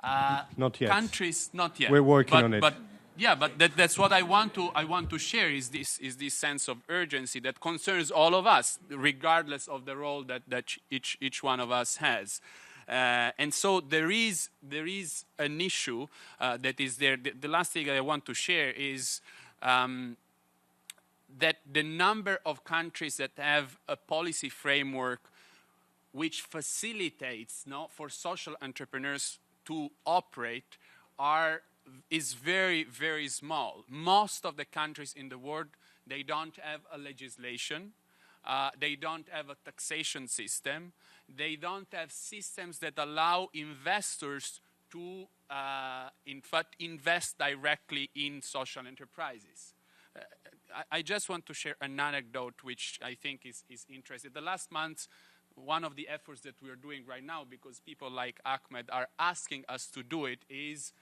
Not yet. Countries, not yet. We're working on it. But yeah, but that's what I want to share is this sense of urgency that concerns all of us, regardless of the role that each one of us has. And so there is an issue that is there. The last thing I want to share is that the number of countries that have a policy framework which facilitates for social entrepreneurs to operate is very, very small. Most of the countries in the world, they don't have a legislation. They don't have a taxation system. They don't have systems that allow investors to, in fact, invest directly in social enterprises. I just want to share an anecdote which I think is interesting. The last month, one of the efforts that we are doing right now, because people like Ahmed are asking us to do it, is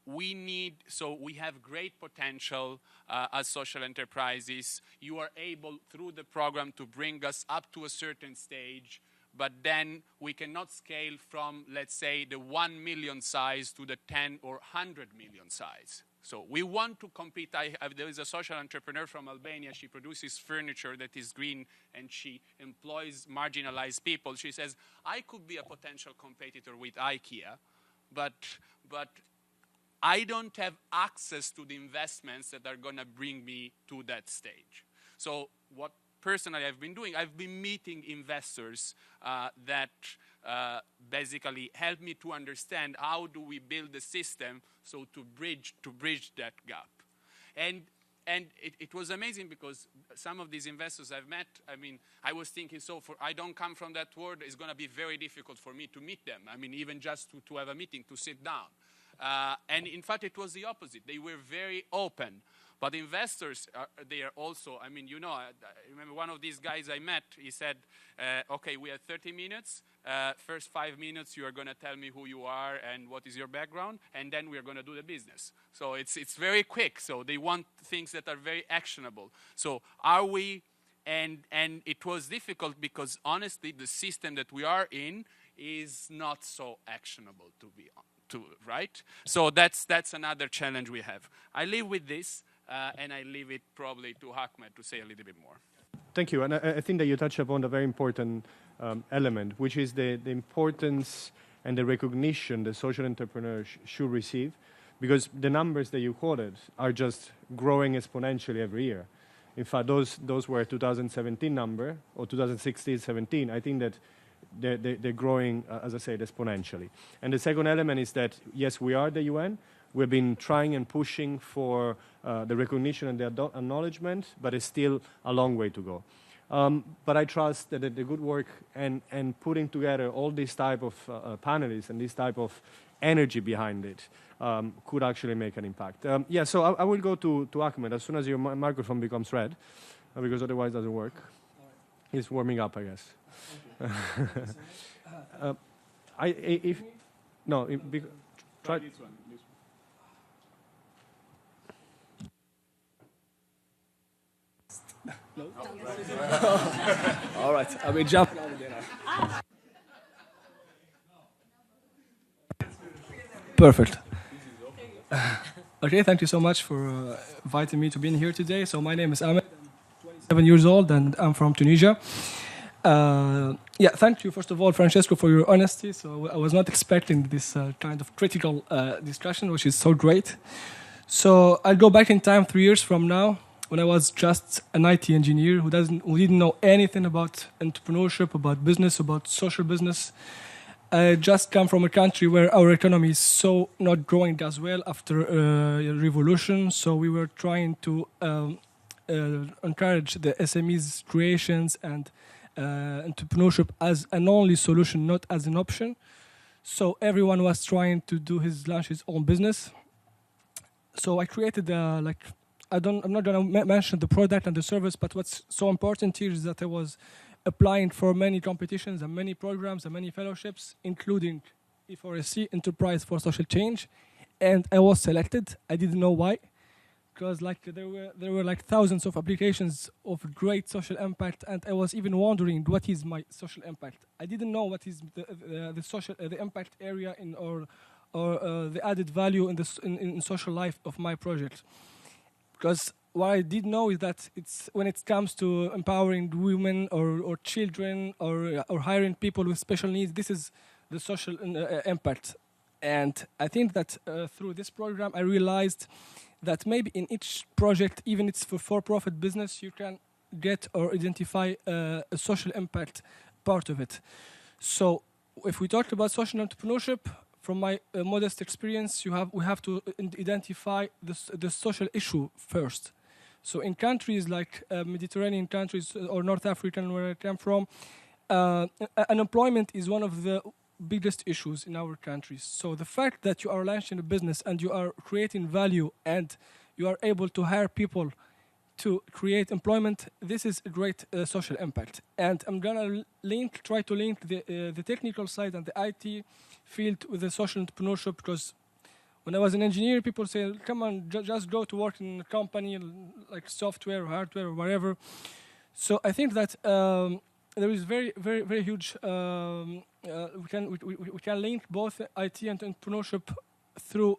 we have great potential as social enterprises. You are able, through the program, to bring us up to a certain stage, but then we cannot scale from, let's say, the 1 million size to the 10 or 100 million size. So we want to compete. There is a social entrepreneur from Albania. She produces furniture that is green, and she employs marginalized people. She says, I could be a potential competitor with IKEA, but I don't have access to the investments that are going to bring me to that stage. So what personally I've been doing, I've been meeting investors that basically help me to understand how do we build the system so to bridge that gap. And it was amazing because some of these investors I've met, I mean, I was thinking, I don't come from that world, it's going to be very difficult for me to meet them. I mean, even just to have a meeting, to sit down. And in fact, it was the opposite. They were very open. But investors, they are also, I mean, I remember one of these guys I met, he said, okay, we have 30 minutes. First 5 minutes, you are going to tell me who you are and what is your background, and then we are going to do the business. So it's very quick. So they want things that are very actionable. So are we, and it was difficult because honestly, the system that we are in is not so actionable to be on. Right? So that's another challenge we have. I live with this, and I leave it probably to Ahmed to say a little bit more. Thank you. And I think that you touched upon a very important element, which is the importance and the recognition that social entrepreneurs should receive, because the numbers that you quoted are just growing exponentially every year. In fact, those were 2017 number, or 2016, 17. I think that they're growing, as I said, exponentially. And the second element is that, yes, we are the UN. We've been trying and pushing for the recognition and the acknowledgement, but it's still a long way to go. But I trust that the good work and putting together all these type of panelists and this type of energy behind it could actually make an impact. So I will go to Ahmed as soon as your microphone becomes red, because otherwise it doesn't work. It's warming up, I guess. Try this one. No? All right, I will jump. Perfect. Okay, thank you so much for inviting me to be in here today. So my name is Ahmed. I'm 27 years old, and I'm from Tunisia. Thank you, first of all, Francesco, for your honesty. So I was not expecting this kind of critical discussion, which is so great. So I'll go back in time 3 years from now, when I was just an IT engineer who didn't know anything about entrepreneurship, about business, about social business. I just come from a country where our economy is so not growing as well after a revolution. So we were trying to encourage the SMEs creations and entrepreneurship as an only solution, not as an option. So everyone was trying to launch his own business. So I created I'm not going to mention the product and the service, but what's so important here is that I was applying for many competitions and many programs and many fellowships, including E4SC, Enterprise for Social Change. And I was selected. I didn't know why. because like there were like thousands of applications of great social impact, and I was even wondering what is my social impact. I didn't know what is the impact area in or the added value in social life of my project. Because what I did know is that it's when it comes to empowering women or children or hiring people with special needs, this is the social impact. And I think that through this program, I realized that maybe in each project, even it's for-profit business, you can get or identify a social impact part of it. So if we talk about social entrepreneurship, from my modest experience, we have to identify the social issue first. So in countries like Mediterranean countries or North African, where I come from, unemployment is one of the biggest issues in our countries. So the fact that you are launching a business and you are creating value and you are able to hire people to create employment, this is a great social impact. And I'm gonna try to link the technical side and the IT field with the social entrepreneurship, because when I was an engineer, people say, come on, just go to work in a company like software or hardware or whatever. So I think that there is very, very, very huge, we can link both IT and entrepreneurship through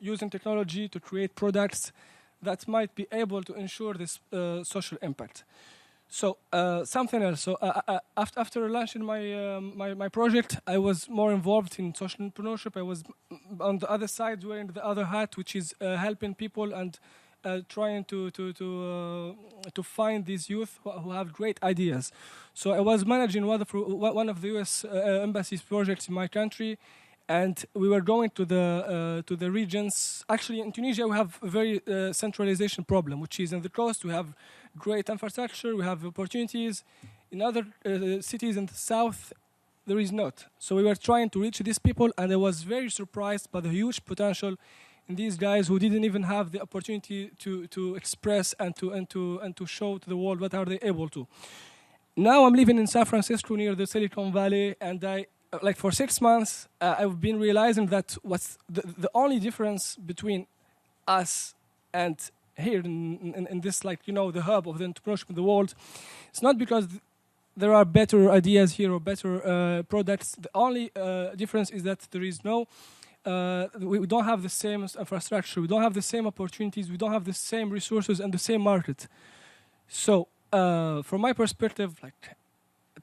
using technology to create products that might be able to ensure this social impact. So something else. So after launching my project, I was more involved in social entrepreneurship. I was on the other side wearing the other hat, which is helping people and trying to find these youth who have great ideas. So I was managing one of the U.S. Embassy's projects in my country, and we were going to the regions. Actually, in Tunisia, we have a very centralization problem, which is in the coast. We have great infrastructure, we have opportunities. In other cities in the south, there is not. So we were trying to reach these people, and I was very surprised by the huge potential in these guys who didn't even have the opportunity to express and to show to the world what are they able to. Now I'm living in San Francisco near the Silicon Valley, and like for 6 months, I've been realizing that what's the only difference between us and here in this, like, you know, the hub of the entrepreneurship in the world, it's not because there are better ideas here or better products. The only difference is that there is no, we don't have the same infrastructure, we don't have the same opportunities, we don't have the same resources and the same market. So from my perspective, like,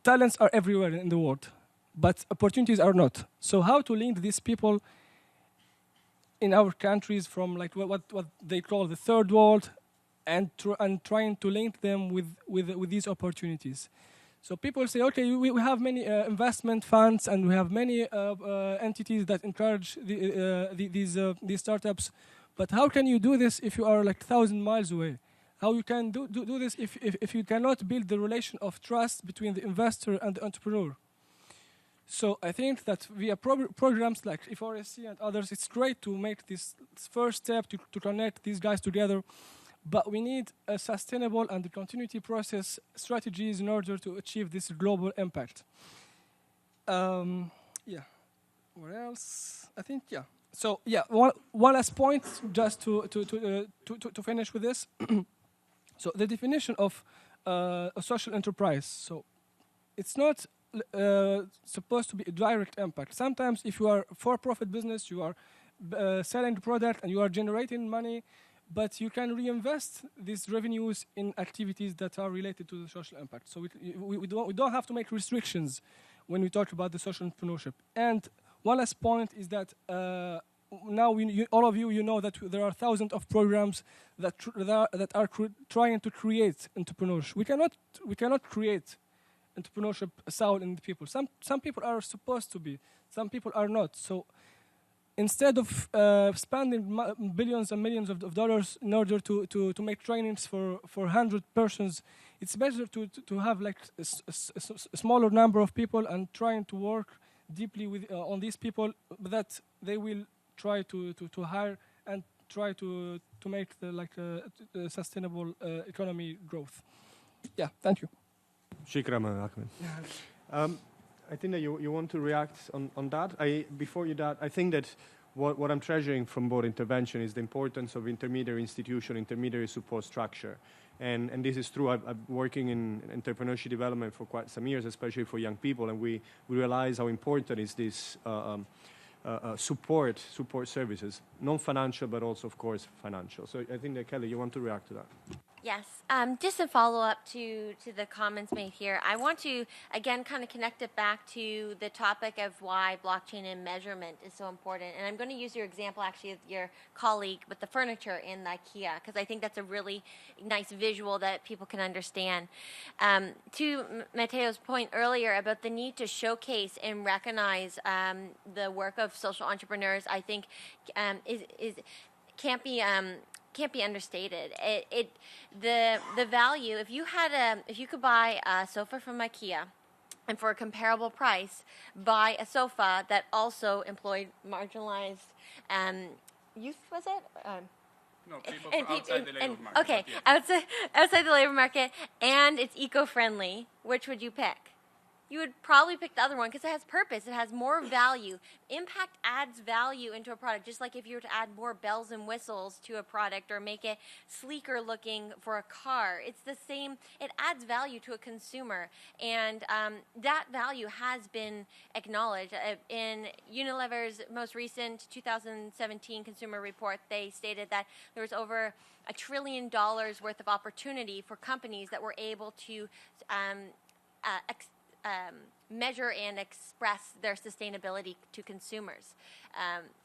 talents are everywhere in the world, but opportunities are not. So how to link these people in our countries from like what they call the third world, and trying to link them with these opportunities. So people say, okay, we have many investment funds and we have many entities that encourage these startups, but how can you do this if you are like 1,000 miles away? How you can do this if you cannot build the relation of trust between the investor and the entrepreneur? So I think that via programs like FRSC and others, it's great to make this first step to connect these guys together, but we need a sustainable and a continuity process strategies in order to achieve this global impact. Yeah, what else? I think, yeah. So yeah, one last point just to finish with this. So the definition of a social enterprise. So it's not supposed to be a direct impact. Sometimes if you are a for-profit business, you are selling the product and you are generating money, but you can reinvest these revenues in activities that are related to the social impact. So we don't have to make restrictions when we talk about the social entrepreneurship. And one last point is that now all of you know that there are thousands of programs that are trying to create entrepreneurship. We cannot create entrepreneurship sound in the people. Some people are supposed to be, some people are not. So instead of spending billions and millions of dollars in order to make trainings for 100 persons, it's better to have like a smaller number of people and trying to work deeply on these people that they will try to hire and try to make the sustainable economy growth. Yeah, thank you. Shikram Ahmed. I think that you want to react on that. Before you that, I think that what I'm treasuring from board intervention is the importance of intermediary institution, intermediary support structure. And this is true. I'm working in entrepreneurship development for quite some years, especially for young people, and we realize how important is this support services, non-financial, but also, of course, financial. So I think that, Kelly, you want to react to that? Yes. Just a follow-up to the comments made here. I want to, again, kind of connect it back to the topic of why blockchain and measurement is so important. And I'm going to use your example, actually, of your colleague with the furniture in the IKEA, because I think that's a really nice visual that people can understand. To Matteo's point earlier about the need to showcase and recognize the work of social entrepreneurs, I think can't be understated. The value, if you could buy a sofa from IKEA and for a comparable price buy a sofa that also employed marginalized youth, was it? No, people outside the labor market. Okay, Yeah. outside the labor market, and it's eco-friendly, which would you pick? You would probably pick the other one because it has purpose. It has more value. Impact adds value into a product, just like if you were to add more bells and whistles to a product or make it sleeker looking for a car. It's the same. It adds value to a consumer, and that value has been acknowledged. In Unilever's most recent 2017 consumer report, they stated that there was over $1 trillion worth of opportunity for companies that were able to measure and express their sustainability to consumers.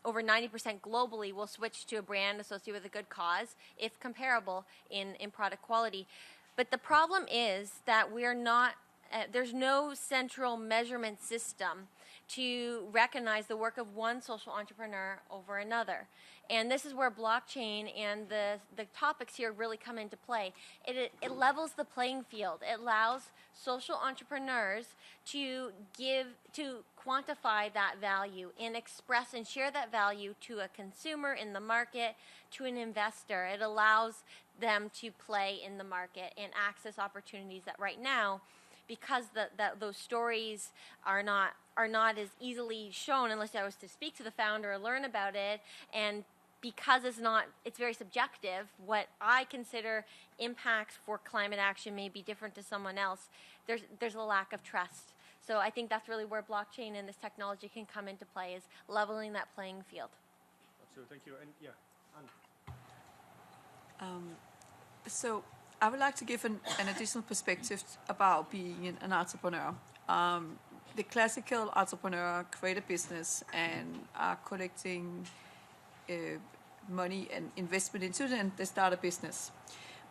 Over 90% globally will switch to a brand associated with a good cause if comparable in product quality. But the problem is that we are not, there's no central measurement system to recognize the work of one social entrepreneur over another. And this is where blockchain and the topics here really come into play. It levels the playing field. It allows social entrepreneurs to quantify that value and express and share that value to a consumer in the market, to an investor. It allows them to play in the market and access opportunities that right now, because those stories are not as easily shown unless I was to speak to the founder or learn about it, and because it's very subjective. What I consider impacts for climate action may be different to someone else. There's a lack of trust. So I think that's really where blockchain and this technology can come into play, is leveling that playing field. Absolutely, thank you. And yeah, Anne. So I would like to give an additional perspective about being an entrepreneur. The classical entrepreneur create a business and are collecting money and investment into it, and they start a business.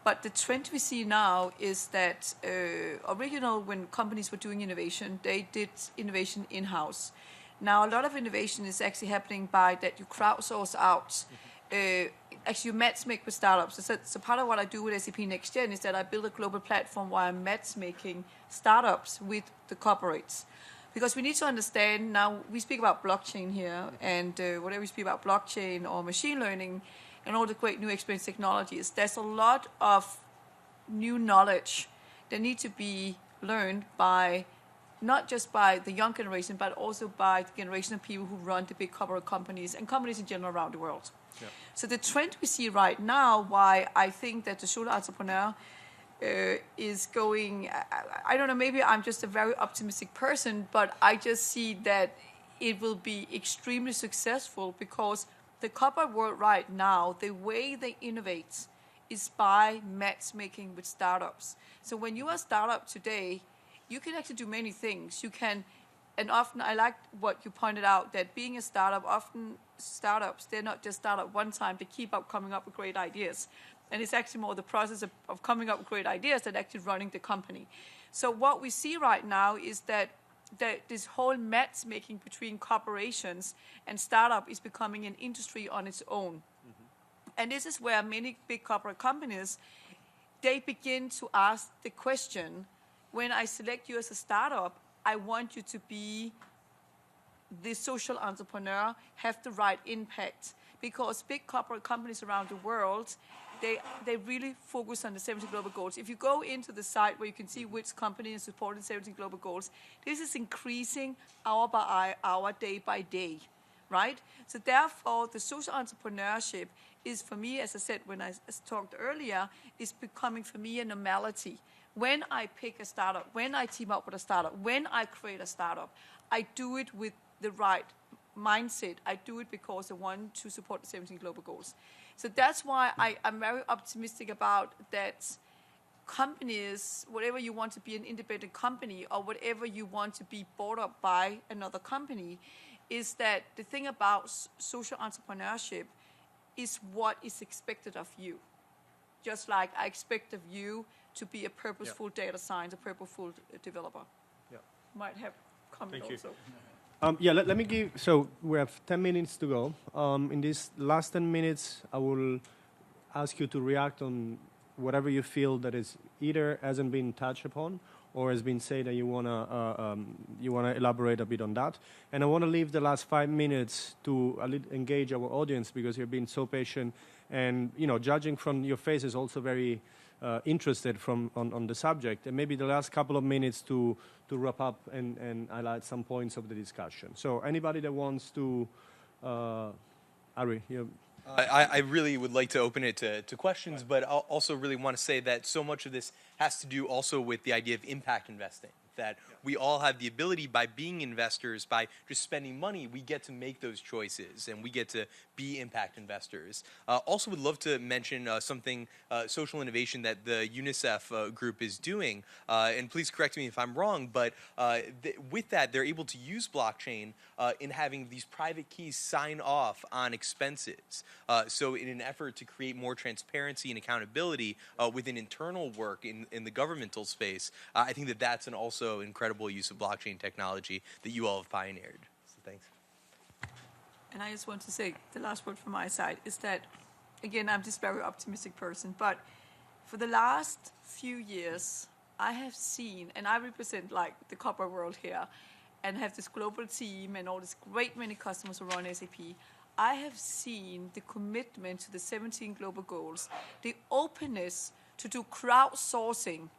But the trend we see now is that when companies were doing innovation, they did innovation in-house. Now a lot of innovation is actually happening by that you crowdsource out. Actually, you matchmake with startups. So part of what I do with SAP Next Gen is that I build a global platform where I'm matchmaking startups with the corporates. Because we need to understand, now we speak about blockchain here, and whenever we speak about blockchain or machine learning, in order to create new experience technologies, there's a lot of new knowledge that need to be learned by, not just by the young generation, but also by the generation of people who run the big corporate companies and companies in general around the world. Yeah. So the trend we see right now, why I think that the social entrepreneur is going, I don't know, maybe I'm just a very optimistic person, but I just see that it will be extremely successful because the corporate world right now, the way they innovate is by matchmaking with startups. So when you are a startup today, you can actually do many things. You can, and often I like what you pointed out, that being a startup, often startups, they're not just startup one time, they keep up coming up with great ideas. And it's actually more the process of coming up with great ideas than actually running the company. So what we see right now is that this whole matchmaking between corporations and startup is becoming an industry on its own. Mm-hmm. And this is where many big corporate companies, they begin to ask the question, when I select you as a startup, I want you to be the social entrepreneur, have the right impact. Because big corporate companies around the world, they really focus on the 17 global goals. If you go into the site where you can see which company is supporting 17 global goals, this is increasing hour by hour, day by day. right? So therefore, the social entrepreneurship is, for me, as I said when I talked earlier, is becoming for me a normality. When I pick a startup, when I team up with a startup, when I create a startup, I do it with the right mindset. I do it because I want to support the 17 global goals. So that's why I'm very optimistic about that. Companies, whatever you want to be an independent company or whatever you want to be bought up by another company, is that the thing about social entrepreneurship is what is expected of you. Just like I expect of you to be a purposeful data science, a purposeful developer. Yeah. Might have comment Thank you. also. Let me give, so we have 10 minutes to go. In these last 10 minutes, I will ask you to react on whatever you feel that is either hasn't been touched upon or has been said that you wanna elaborate a bit on that. And I want to leave the last 5 minutes to engage our audience, because you've been so patient and, you know, judging from your face is also very interested on the subject. And maybe the last couple of minutes to wrap up and highlight some points of the discussion. So anybody that wants to, Ari, you. I really would like to open it to questions, but I also really want to say that so much of this has to do also with the idea of impact investing, that we all have the ability, by being investors, by just spending money, we get to make those choices and we get to be impact investors. Also would love to mention something, social innovation that the UNICEF group is doing, and please correct me if I'm wrong, but with that, they're able to use blockchain in having these private keys sign off on expenses. So in an effort to create more transparency and accountability within internal work in the governmental space, I think that that's an also incredible use of blockchain technology that you all have pioneered. So thanks. And I just want to say, the last word from my side is that, again, I'm just a very optimistic person, but for the last few years, I have seen, and I represent like the corporate world here, and have this global team and all this great many customers around SAP, I have seen the commitment to the 17 global goals, the openness to do crowdsourcing,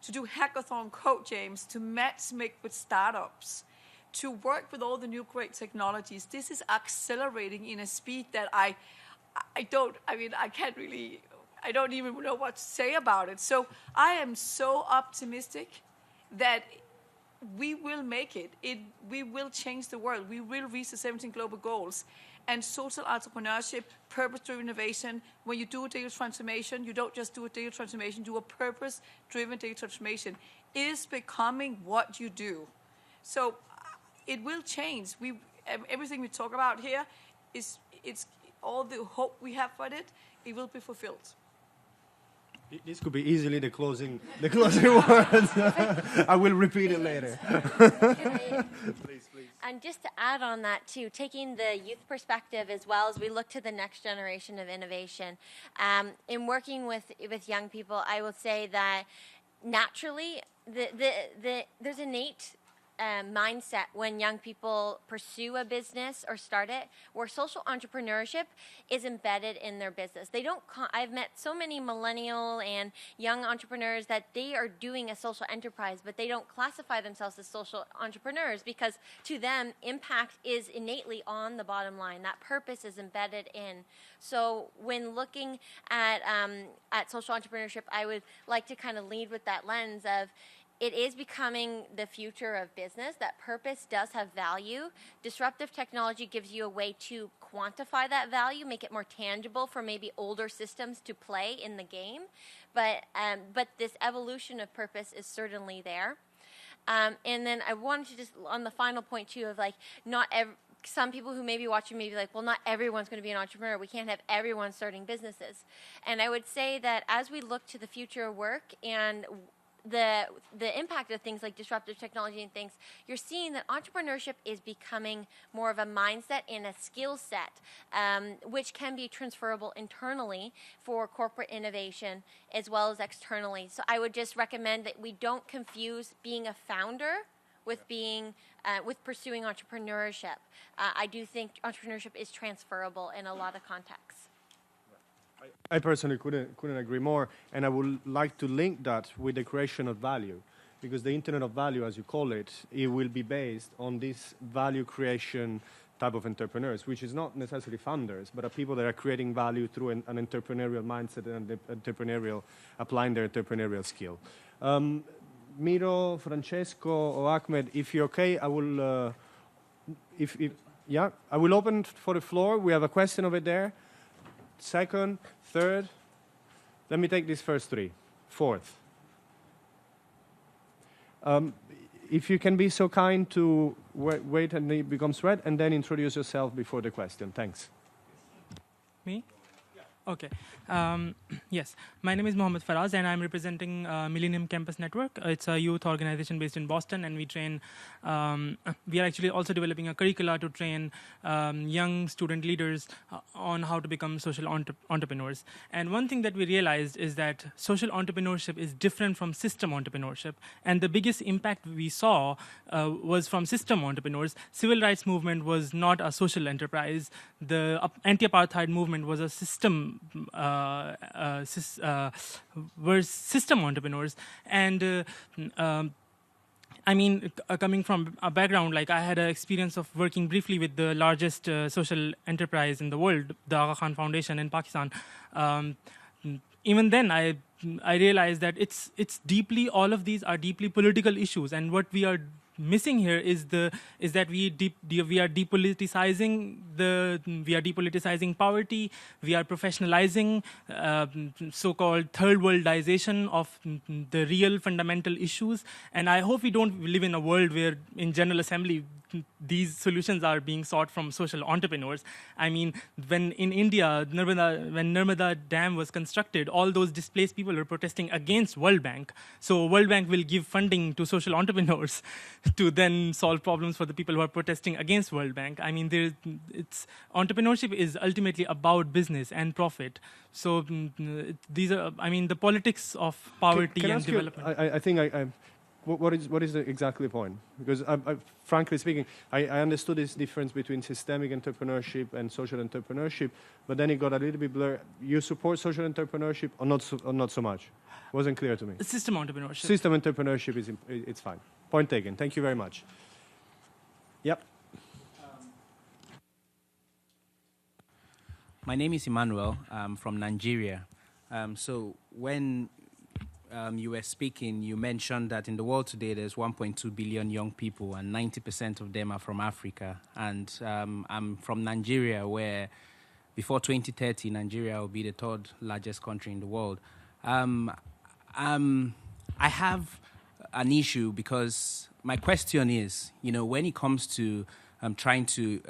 to do hackathon code jams, to match-make with startups, to work with all the new great technologies. This is accelerating in a speed that I don't even know what to say about it. So I am so optimistic that we will make it. We will change the world. We will reach the 17 global goals. And social entrepreneurship, purpose-driven innovation, when you do a digital transformation, you don't just do a digital transformation, do a purpose-driven digital transformation. It is becoming what you do. So it will change. Everything we talk about here, it's all the hope we have for it, it will be fulfilled. This could be easily the closing words. I will repeat it later. Please. And just to add on that too, taking the youth perspective as well as we look to the next generation of innovation, in working with young people, I will say that naturally there's innate mindset when young people pursue a business or start it, where social entrepreneurship is embedded in their business. They don't. I've met so many millennial and young entrepreneurs that they are doing a social enterprise, but they don't classify themselves as social entrepreneurs because to them, impact is innately on the bottom line. That purpose is embedded in. So when looking at social entrepreneurship, I would like to kind of lead with that lens of, it is becoming the future of business. That purpose does have value. Disruptive technology gives you a way to quantify that value, make it more tangible for maybe older systems to play in the game. But this evolution of purpose is certainly there. And then I wanted to just, on the final point too, of like, some people who may be watching may be like, well, not everyone's going to be an entrepreneur. We can't have everyone starting businesses. And I would say that as we look to the future of work and the impact of things like disruptive technology and things, you're seeing that entrepreneurship is becoming more of a mindset and a skill set, which can be transferable internally for corporate innovation as well as externally. So I would just recommend that we don't confuse being a founder with being with pursuing entrepreneurship. I do think entrepreneurship is transferable in a lot of contexts. I personally couldn't agree more, and I would like to link that with the creation of value, because the Internet of Value, as you call it, it will be based on this value creation type of entrepreneurs, which is not necessarily founders, but are people that are creating value through an entrepreneurial mindset and applying their entrepreneurial skill. Miro, Francesco, or Ahmed, if you're okay, I will, I will open for the floor. We have a question over there. Second, third. Let me take these first three. Fourth. If you can be so kind to wait until it becomes red, and then introduce yourself before the question. Thanks. Me? Okay. Yes, my name is Mohammed Faraz, and I'm representing Millennium Campus Network. It's a youth organization based in Boston, and we train. We are actually also developing a curricula to train young student leaders on how to become social entrepreneurs. And one thing that we realized is that social entrepreneurship is different from system entrepreneurship, and the biggest impact we saw was from system entrepreneurs. Civil rights movement was not a social enterprise. The anti-apartheid movement was a system. Were system entrepreneurs, and I mean, coming from a background, like I had an experience of working briefly with the largest social enterprise in the world, the Aga Khan Foundation in Pakistan. Even then, I realized that it's deeply, all of these are deeply political issues, and what we are missing here is that we are depoliticizing poverty. We are professionalizing so-called third worldization of the real fundamental issues. And I hope we don't live in a world where in General Assembly these solutions are being sought from social entrepreneurs. I mean, when in India, when Narmada Dam was constructed, all those displaced people were protesting against World Bank. So World Bank will give funding to social entrepreneurs to then solve problems for the people who are protesting against World Bank. I mean, entrepreneurship is ultimately about business and profit. So these are, I mean, the politics of poverty and development. I think what is exactly the point? Because frankly speaking, I understood this difference between systemic entrepreneurship and social entrepreneurship, but then it got a little bit blurred. You support social entrepreneurship or not so much? It wasn't clear to me. System entrepreneurship. System entrepreneurship it's fine. Point taken. Thank you very much. Yep. My name is Emmanuel. I'm from Nigeria. So when you were speaking, you mentioned that in the world today there's 1.2 billion young people, and 90% of them are from Africa. And I'm from Nigeria, where before 2030, Nigeria will be the third largest country in the world. I have an issue because my question is, when it comes to trying to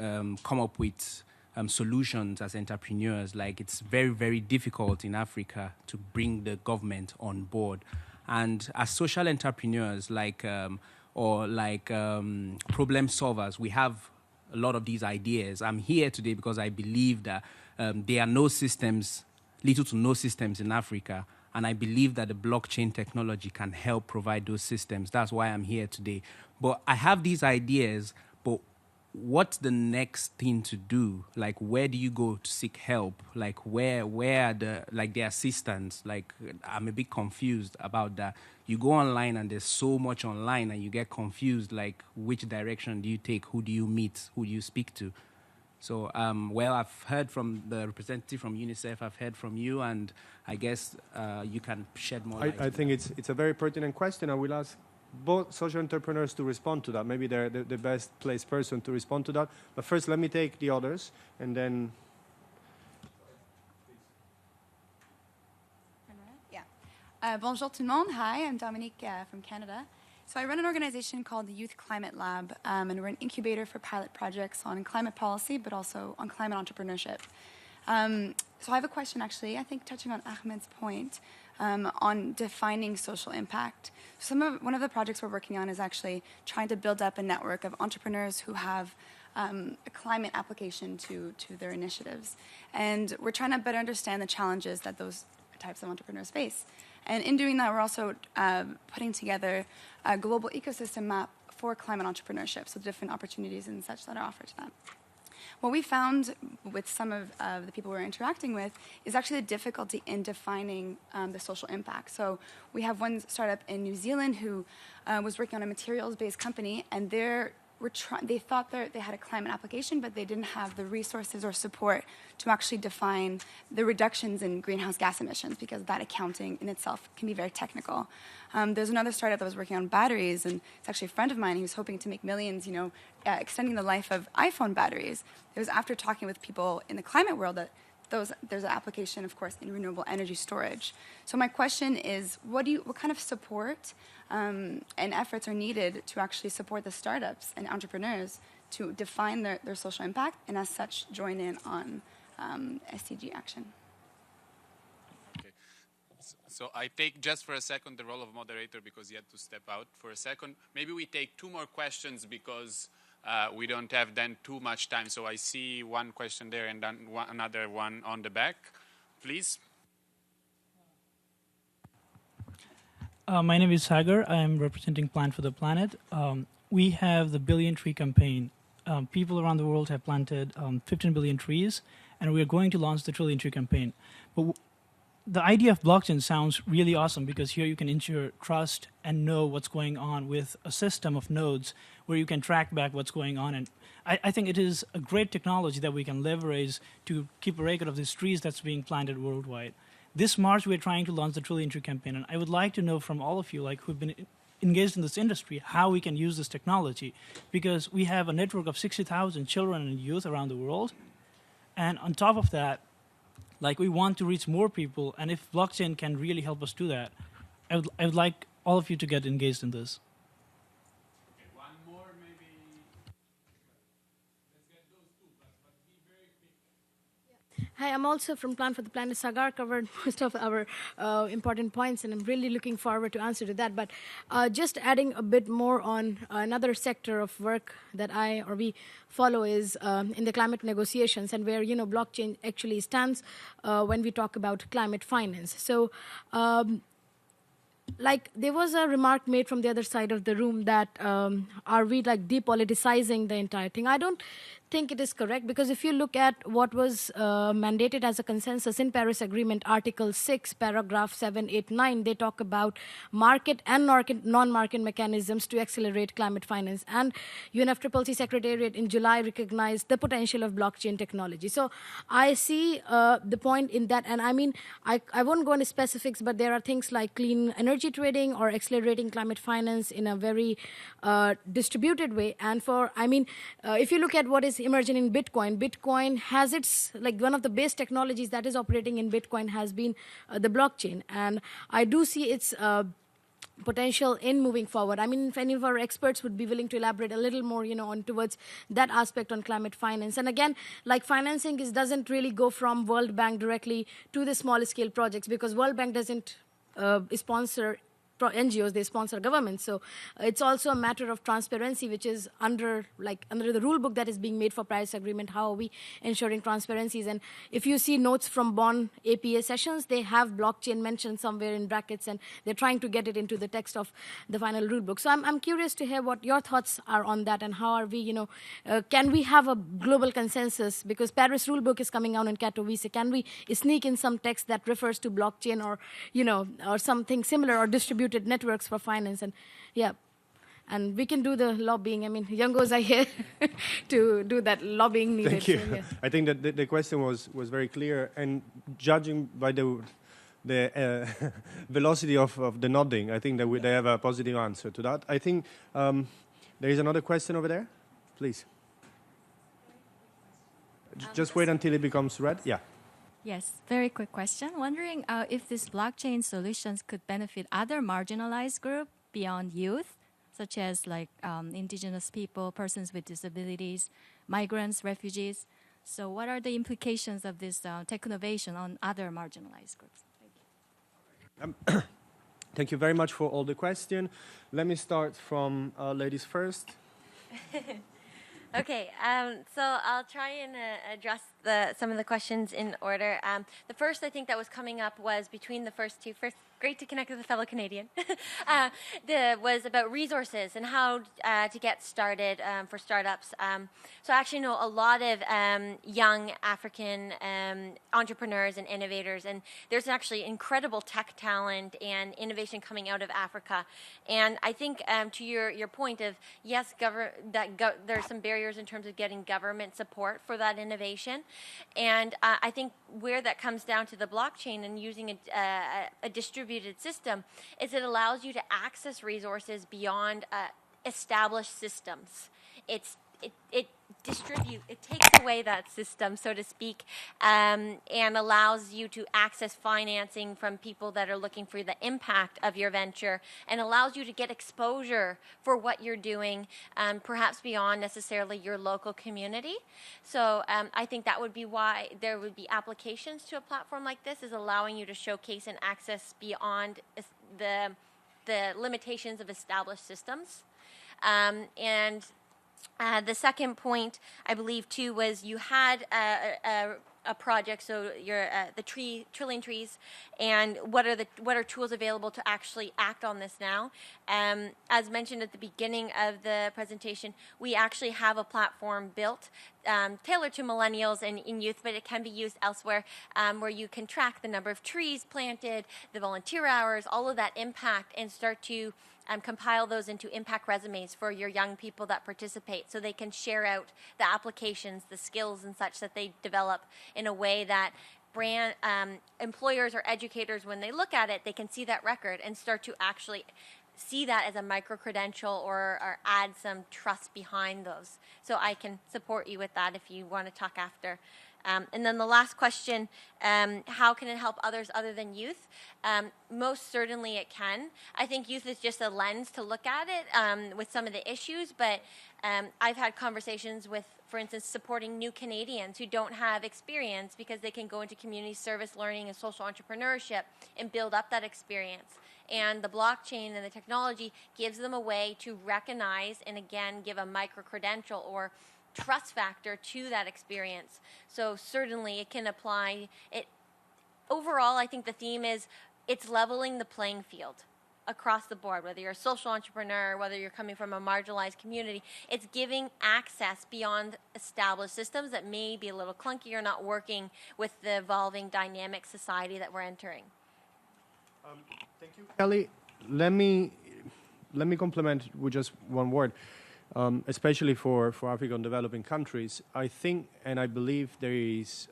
come up with solutions as entrepreneurs, like it's very, very difficult in Africa to bring the government on board. And as social entrepreneurs, problem solvers, we have a lot of these ideas. I'm here today because I believe that there are little to no systems in Africa. And I believe that the blockchain technology can help provide those systems. That's why I'm here today. But I have these ideas, but what's the next thing to do? Like, where do you go to seek help? Like, where are the assistants? Like, I'm a bit confused about that. You go online and there's so much online and you get confused, like, which direction do you take? Who do you meet? Who do you speak to? So, I've heard from the representative from UNICEF, I've heard from you, and I guess you can shed more light. I think it's a very pertinent question. I will ask both social entrepreneurs to respond to that. Maybe they're the best placed person to respond to that. But first, let me take the others, and then... Yeah. Bonjour tout le monde. Hi, I'm Dominique from Canada. So I run an organization called the Youth Climate Lab, and we're an incubator for pilot projects on climate policy, but also on climate entrepreneurship. So I have a question, actually, I think touching on Ahmed's point, on defining social impact. One of the projects we're working on is actually trying to build up a network of entrepreneurs who have a climate application to their initiatives. And we're trying to better understand the challenges that those types of entrepreneurs face. And in doing that, we're also putting together a global ecosystem map for climate entrepreneurship, so different opportunities and such that are offered to them. What we found with some of the people we're interacting with is actually the difficulty in defining the social impact. So we have one startup in New Zealand who was working on a materials-based company, and their they thought they had a climate application, but they didn't have the resources or support to actually define the reductions in greenhouse gas emissions, because that accounting in itself can be very technical. There's another startup that was working on batteries, and it's actually a friend of mine who's hoping to make millions, extending the life of iPhone batteries. It was after talking with people in the climate world that there's an application, of course, in renewable energy storage. So my question is, what kind of support and efforts are needed to actually support the startups and entrepreneurs to define their social impact, and as such join in on SDG action? Okay. So I take just for a second the role of moderator because he had to step out for a second. Maybe we take 2 more questions because we don't have then too much time. So I see one question there and then another one on the back. Please. My name is Sagar. I'm representing Plant for the Planet. We have the Billion Tree campaign. People around the world have planted 15 billion trees, and we are going to launch the Trillion Tree campaign. But the idea of blockchain sounds really awesome, because here you can ensure trust and know what's going on with a system of nodes where you can track back what's going on. And I think it is a great technology that we can leverage to keep a record of these trees that's being planted worldwide. This March, we're trying to launch the Trillion Tree campaign, and I would like to know from all of you, who've been engaged in this industry, how we can use this technology, because we have a network of 60,000 children and youth around the world, and on top of that, we want to reach more people, and if blockchain can really help us do that, I would like all of you to get engaged in this. Okay, one more maybe. Let's get those 2, but be very quick. Hi, I'm also from Plan for the Planet. Sagar covered most of our important points, and I'm really looking forward to answer to that. But just adding a bit more on another sector of work that we follow is in the climate negotiations, and where blockchain actually stands when we talk about climate finance. So there was a remark made from the other side of the room that are we depoliticizing the entire thing? I don't think it is correct, because if you look at what was mandated as a consensus in Paris Agreement, Article 6, Paragraph 7, 8, 9, they talk about market and non-market mechanisms to accelerate climate finance. And UNFCCC Secretariat in July recognized the potential of blockchain technology. So I see the point in that. And I mean, I won't go into specifics, but there are things like clean energy trading or accelerating climate finance in a very distributed way. And if you look at what is emerging in Bitcoin has its, one of the base technologies that is operating in Bitcoin has been the blockchain. And I do see its potential in moving forward. I mean, if any of our experts would be willing to elaborate a little more, on towards that aspect on climate finance. And again, financing doesn't really go from World Bank directly to the smaller scale projects, because World Bank doesn't sponsor NGOs, they sponsor governments. So it's also a matter of transparency, which is under the rule book that is being made for Paris Agreement. How are we ensuring transparencies? And if you see notes from Bonn APA sessions, they have blockchain mentioned somewhere in brackets, and they're trying to get it into the text of the final rule book. So I'm curious to hear what your thoughts are on that, and how are we, can we have a global consensus? Because Paris rule book is coming out in Katowice. Can we sneak in some text that refers to blockchain, or, or something similar, or distributed networks for finance? And we can do the lobbying. I mean, youngos are here to do that lobbying needed. Thank you. So, yeah. I think that the question was very clear, and judging by the velocity of the nodding, I think that they have a positive answer to that. I think there is another question over there. Please. Just wait until it becomes red. Yeah. Yes, very quick question. Wondering if these blockchain solutions could benefit other marginalized groups beyond youth, such as indigenous people, persons with disabilities, migrants, refugees. So what are the implications of this tech innovation on other marginalized groups? Thank you. Thank you very much for all the questions. Let me start from ladies first. Okay, so I'll try and address some of the questions in order. The first I think that was coming up was between the first two. First, great to connect with a fellow Canadian. Was about resources and how to get started for startups. So I actually know a lot of young African entrepreneurs and innovators, and there's actually incredible tech talent and innovation coming out of Africa. And I think to your point of yes, there's some barriers in terms of getting government support for that innovation, and I think where that comes down to the blockchain and using a distributed system is it allows you to access resources beyond established systems. It takes away that system, so to speak, and allows you to access financing from people that are looking for the impact of your venture, and allows you to get exposure for what you're doing, perhaps beyond necessarily your local community. So I think that would be why there would be applications to a platform like this, is allowing you to showcase and access beyond the limitations of established systems. The second point, I believe, too, was you had a project, so you're the trillion trees, and what are tools available to actually act on this now? As mentioned at the beginning of the presentation, we actually have a platform built tailored to millennials and in youth, but it can be used elsewhere, where you can track the number of trees planted, the volunteer hours, all of that impact, and start to compile those into impact resumes for your young people that participate, so they can share out the applications, the skills and such that they develop in a way that employers or educators, when they look at it, they can see that record and start to actually see that as a micro-credential or add some trust behind those. So I can support you with that if you want to talk after. And then the last question, how can it help others other than youth? Most certainly it can. I think youth is just a lens to look at it with some of the issues, but I've had conversations with, for instance, supporting new Canadians who don't have experience, because they can go into community service learning and social entrepreneurship and build up that experience. And the blockchain and the technology gives them a way to recognize and, again, give a micro-credential or trust factor to that experience. So certainly it can apply. Overall, I think the theme is it's leveling the playing field across the board, whether you're a social entrepreneur, whether you're coming from a marginalized community. It's giving access beyond established systems that may be a little clunky or not working with the evolving dynamic society that we're entering. Thank you, Kelly. Let me complement with just one word. Especially for African developing countries, I think and I believe there is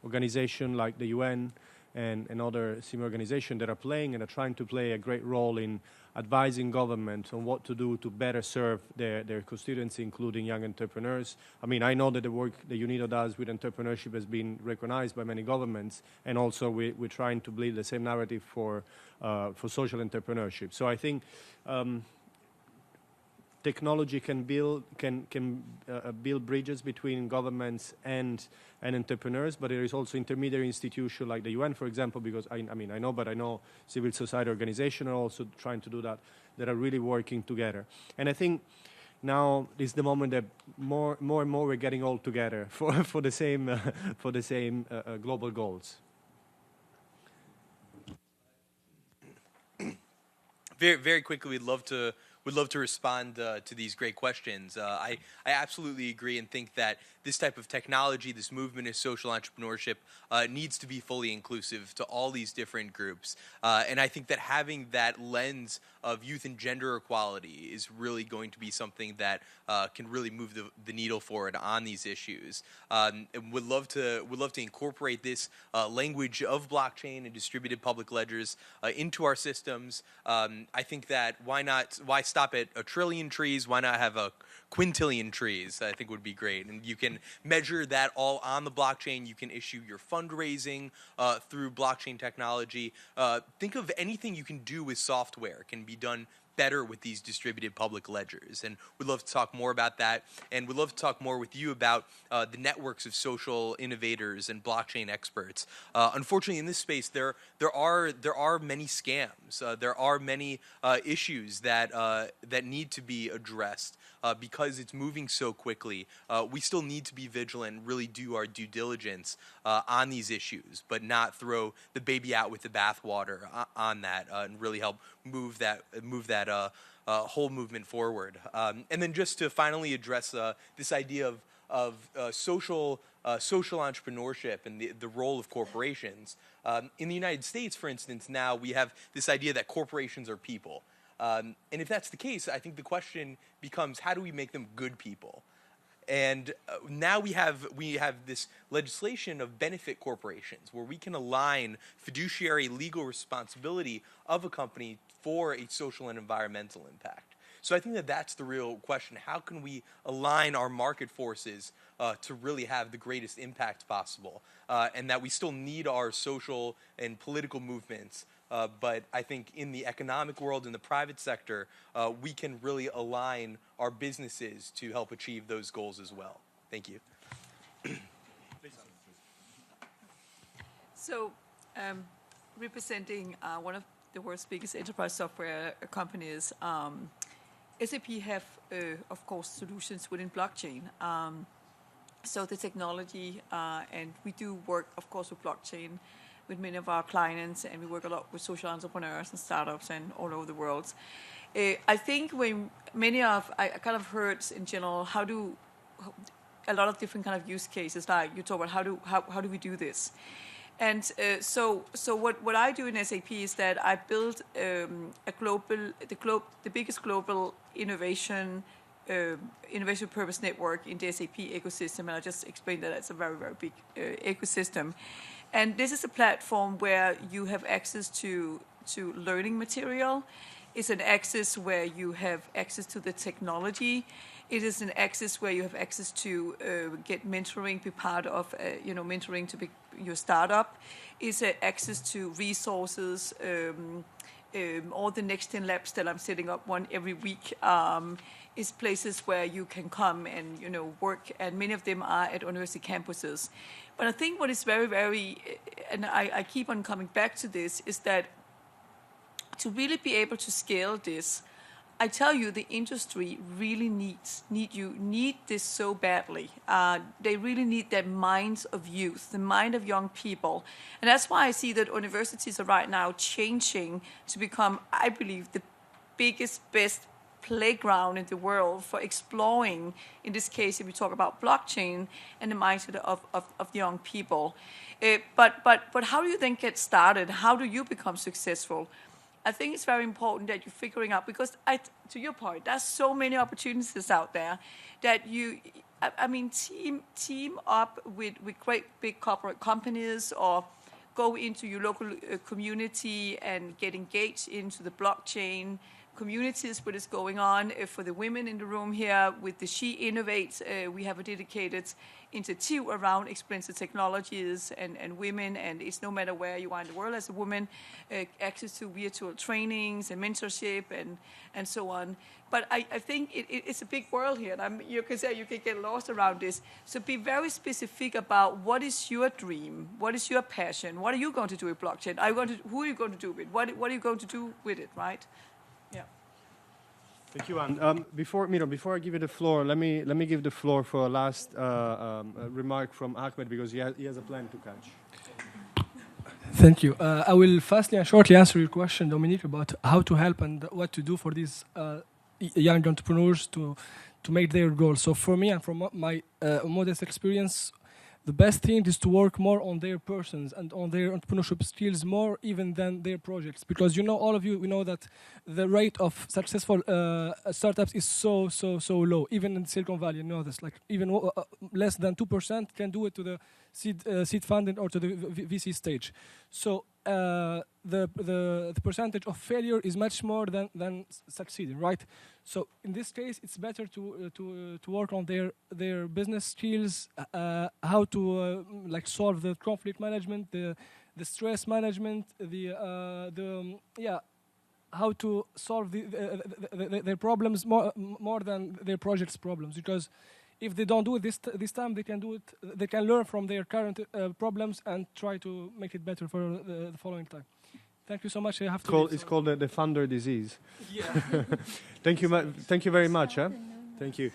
organizations like the UN and other similar organizations that are playing and are trying to play a great role in advising government on what to do to better serve their constituency, including young entrepreneurs. I mean, I know that the work that UNIDO does with entrepreneurship has been recognized by many governments, and also we're trying to build the same narrative for social entrepreneurship. So I think technology can build bridges between governments and entrepreneurs, but there is also intermediary institutions like the UN, for example, because I know civil society organizations are also trying to do that are really working together. And I think now is the moment that more and more we're getting all together for the same global goals. Very, very quickly, we'd love to respond to these great questions. I absolutely agree and think that this type of technology, this movement of social entrepreneurship needs to be fully inclusive to all these different groups. And I think that having that lens of youth and gender equality is really going to be something that can really move the needle forward on these issues. And would love to incorporate this language of blockchain and distributed public ledgers into our systems. I think that why stop at a trillion trees? Why not have a quintillion trees? I think would be great. And you can measure that all on the blockchain. You can issue your fundraising through blockchain technology. Think of anything you can do with software can be done better with these distributed public ledgers. And we'd love to talk more about that. And we'd love to talk more with you about the networks of social innovators and blockchain experts. Unfortunately, in this space, there are many scams. There are many issues that need to be addressed. Because it's moving so quickly, we still need to be vigilant and really do our due diligence on these issues, but not throw the baby out with the bathwater on that, and really help move that whole movement forward. And then just to finally address this idea of social entrepreneurship and the role of corporations. In the United States, for instance, now we have this idea that corporations are people. And if that's the case, I think the question becomes, how do we make them good people? And now we have this legislation of benefit corporations where we can align fiduciary legal responsibility of a company for a social and environmental impact. So I think that that's the real question. How can we align our market forces to really have the greatest impact possible? And that we still need our social and political movements. But I think in the economic world, in the private sector, we can really align our businesses to help achieve those goals as well. Thank you. So, representing one of the world's biggest enterprise software companies, SAP have, of course, solutions within blockchain. So the technology, and we do work, of course, with blockchain with many of our clients, and we work a lot with social entrepreneurs and startups and all over the world. I think when I kind of heard in general, a lot of different kind of use cases, like you talk about how do we do this? And so what I do in SAP is that I build the biggest global innovation purpose network in the SAP ecosystem, and I just explained that it's a very, very big ecosystem. And this is a platform where you have access to learning material. It's an access where you have access to the technology. It is an access where you have access to get mentoring, be part of mentoring to be your startup. It's an access to resources. All the Next 10 labs that I'm setting up one every week is places where you can come and work, and many of them are at university campuses. But I think what is very, very, and I keep on coming back to this, is that to really be able to scale this, I tell you, the industry really need this so badly. They really need the minds of youth, the mind of young people. And that's why I see that universities are right now changing to become, I believe, the biggest, best playground in the world for exploring, in this case, if we talk about blockchain and the mindset of young people. But how do you then get started? How do you become successful? I think it's very important that you're figuring out, because to your point, there's so many opportunities out there that team up with great big corporate companies, or go into your local community and get engaged into the blockchain communities, what is going on. For the women in the room here with the She Innovates, we have a dedicated initiative around expensive technologies and women, and it's no matter where you are in the world as a woman, access to virtual trainings and mentorship and so on. But I think it's a big world here, and you can get lost around this. So be very specific about what is your dream, what is your passion, what are you going to do with blockchain? Who are you going to do with? What are you going to do with it, right? Yeah. Thank you, Anne. Before I give you the floor, let me give the floor for a last remark from Ahmed, because he has a plan to catch. Thank you. I will fastly and shortly answer your question, Dominique, about how to help and what to do for these young entrepreneurs to make their goals. So for me and from my modest experience, the best thing is to work more on their persons and on their entrepreneurship skills more even than their projects. Because all of you, we know that the rate of successful startups is so low. Even in Silicon Valley, you know this. Like even less than 2% can do it to the seed funding or to the VC stage. So the percentage of failure is much more than succeeding, right? So in this case, it's better to work on their business skills, how to solve the conflict management, the stress management, how to solve their problems more than their project's problems. Because if they don't do it this time, they can do it. They can learn from their current problems and try to make it better for the following time. Thank you so much. I have to. It's called the funder disease. Yeah. Thank you very much. Thank you.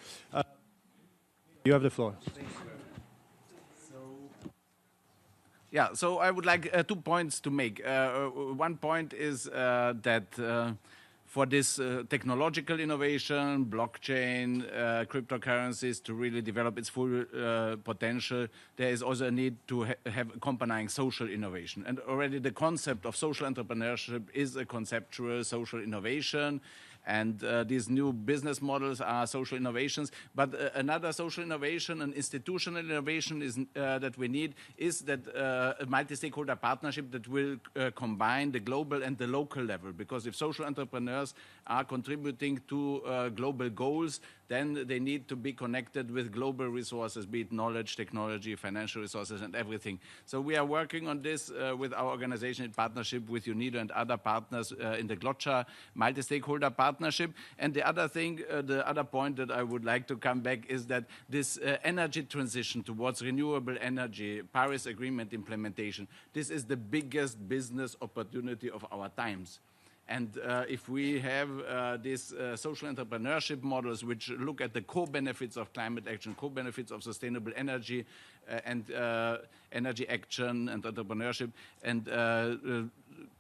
You have the floor. Yeah, so I would like 2 points to make. One point is that for this technological innovation, blockchain, cryptocurrencies to really develop its full potential, there is also a need to have accompanying social innovation. And already the concept of social entrepreneurship is a conceptual social innovation. And these new business models are social innovations. But another social innovation, an institutional innovation is, that we need is that a multi-stakeholder partnership that will combine the global and the local level. Because if social entrepreneurs are contributing to global goals, then they need to be connected with global resources, be it knowledge, technology, financial resources, and everything. So we are working on this with our organization in partnership with UNIDO and other partners in the GLOCHA multi-stakeholder partnership. And the other thing, the other point that I would like to come back is that this energy transition towards renewable energy, Paris Agreement implementation, this is the biggest business opportunity of our times. And if we have these social entrepreneurship models which look at the co-benefits of climate action, co-benefits of sustainable energy and energy action and entrepreneurship, and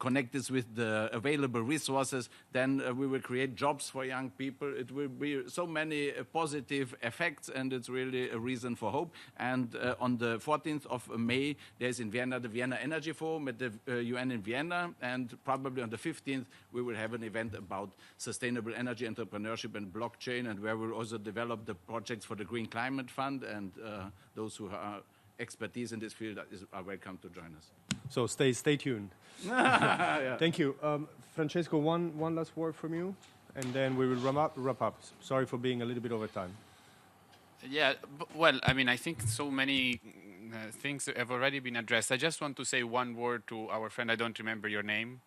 connect this with the available resources, then we will create jobs for young people. It will be so many positive effects, and it's really a reason for hope. And on the 14th of May, there's in Vienna the Vienna Energy Forum at the UN in Vienna, and probably on the 15th, we will have an event about sustainable energy entrepreneurship and blockchain, and where we'll also develop the projects for the Green Climate Fund, and those who are expertise in this field are welcome to join us. So stay tuned. Yeah. Thank you. Francesco, one last word from you, and then we will wrap up. Sorry for being a little bit over time. Yeah, well, I mean, I think so many things have already been addressed. I just want to say one word to our friend. I don't remember your name.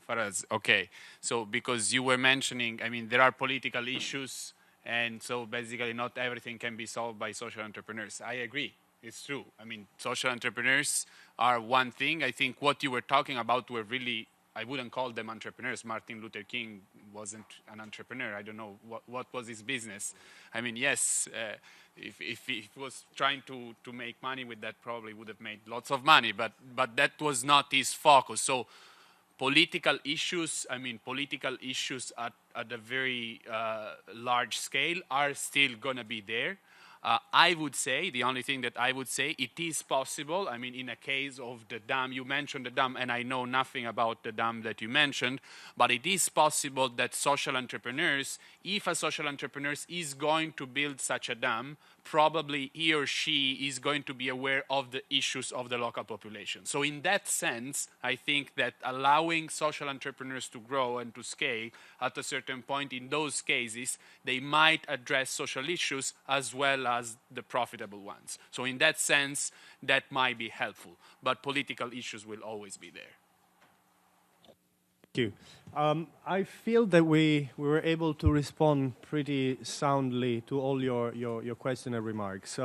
Faraz. Okay. So because you were mentioning, I mean, there are political issues, and so basically not everything can be solved by social entrepreneurs. I agree. It's true. I mean, social entrepreneurs are one thing. I think what you were talking about were really, I wouldn't call them entrepreneurs. Martin Luther King wasn't an entrepreneur. I don't know what was his business. I mean, yes, if he was trying to make money with that, probably would have made lots of money, but that was not his focus. So political issues, I mean, political issues at a very large scale are still going to be there. I would say, the only thing that I would say, it is possible. I mean, in a case of the dam, you mentioned the dam, and I know nothing about the dam that you mentioned, but it is possible that social entrepreneurs, if a social entrepreneur is going to build such a dam, probably he or she is going to be aware of the issues of the local population. So in that sense, I think that allowing social entrepreneurs to grow and to scale at a certain point, in those cases, they might address social issues as well as the profitable ones. So in that sense, that might be helpful. But political issues will always be there. Thank you. I feel that we were able to respond pretty soundly to all your questions and remarks.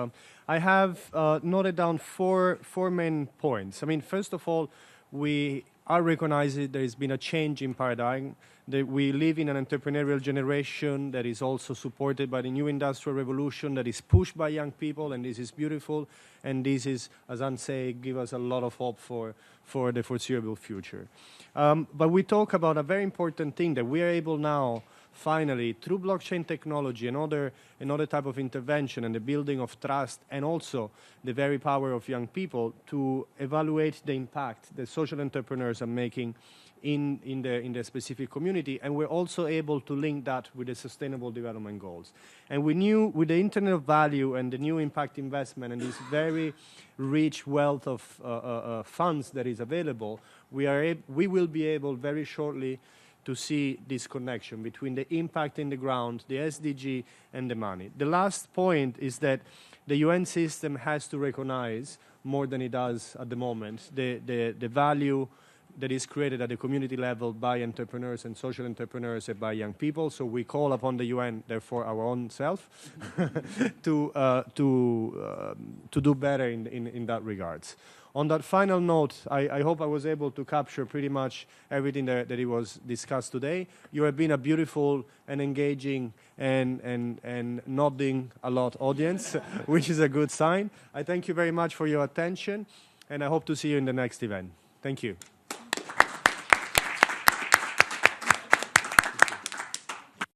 I have noted down four main points. I mean, first of all, we are recognizing there has been a change in paradigm, that we live in an entrepreneurial generation that is also supported by the new industrial revolution, that is pushed by young people, and this is beautiful, and this is, as Anne said, give us a lot of hope for the foreseeable future. But we talk about a very important thing, that we are able now, finally, through blockchain technology and another type of intervention and the building of trust, and also the very power of young people, to evaluate the impact that social entrepreneurs are making in the specific community, and we're also able to link that with the Sustainable Development Goals. And we knew with the Internet of Value and the new impact investment and this very rich wealth of funds that is available, we will be able very shortly to see this connection between the impact in the ground, the SDG, and the money. The last point is that the UN system has to recognize, more than it does at the moment, the value that is created at the community level by entrepreneurs and social entrepreneurs and by young people. So we call upon the UN, therefore our own self, to do better in that regards. On that final note, I hope I was able to capture pretty much everything that it was discussed today. You have been a beautiful and engaging and nodding a lot audience, which is a good sign. I thank you very much for your attention, and I hope to see you in the next event. Thank you.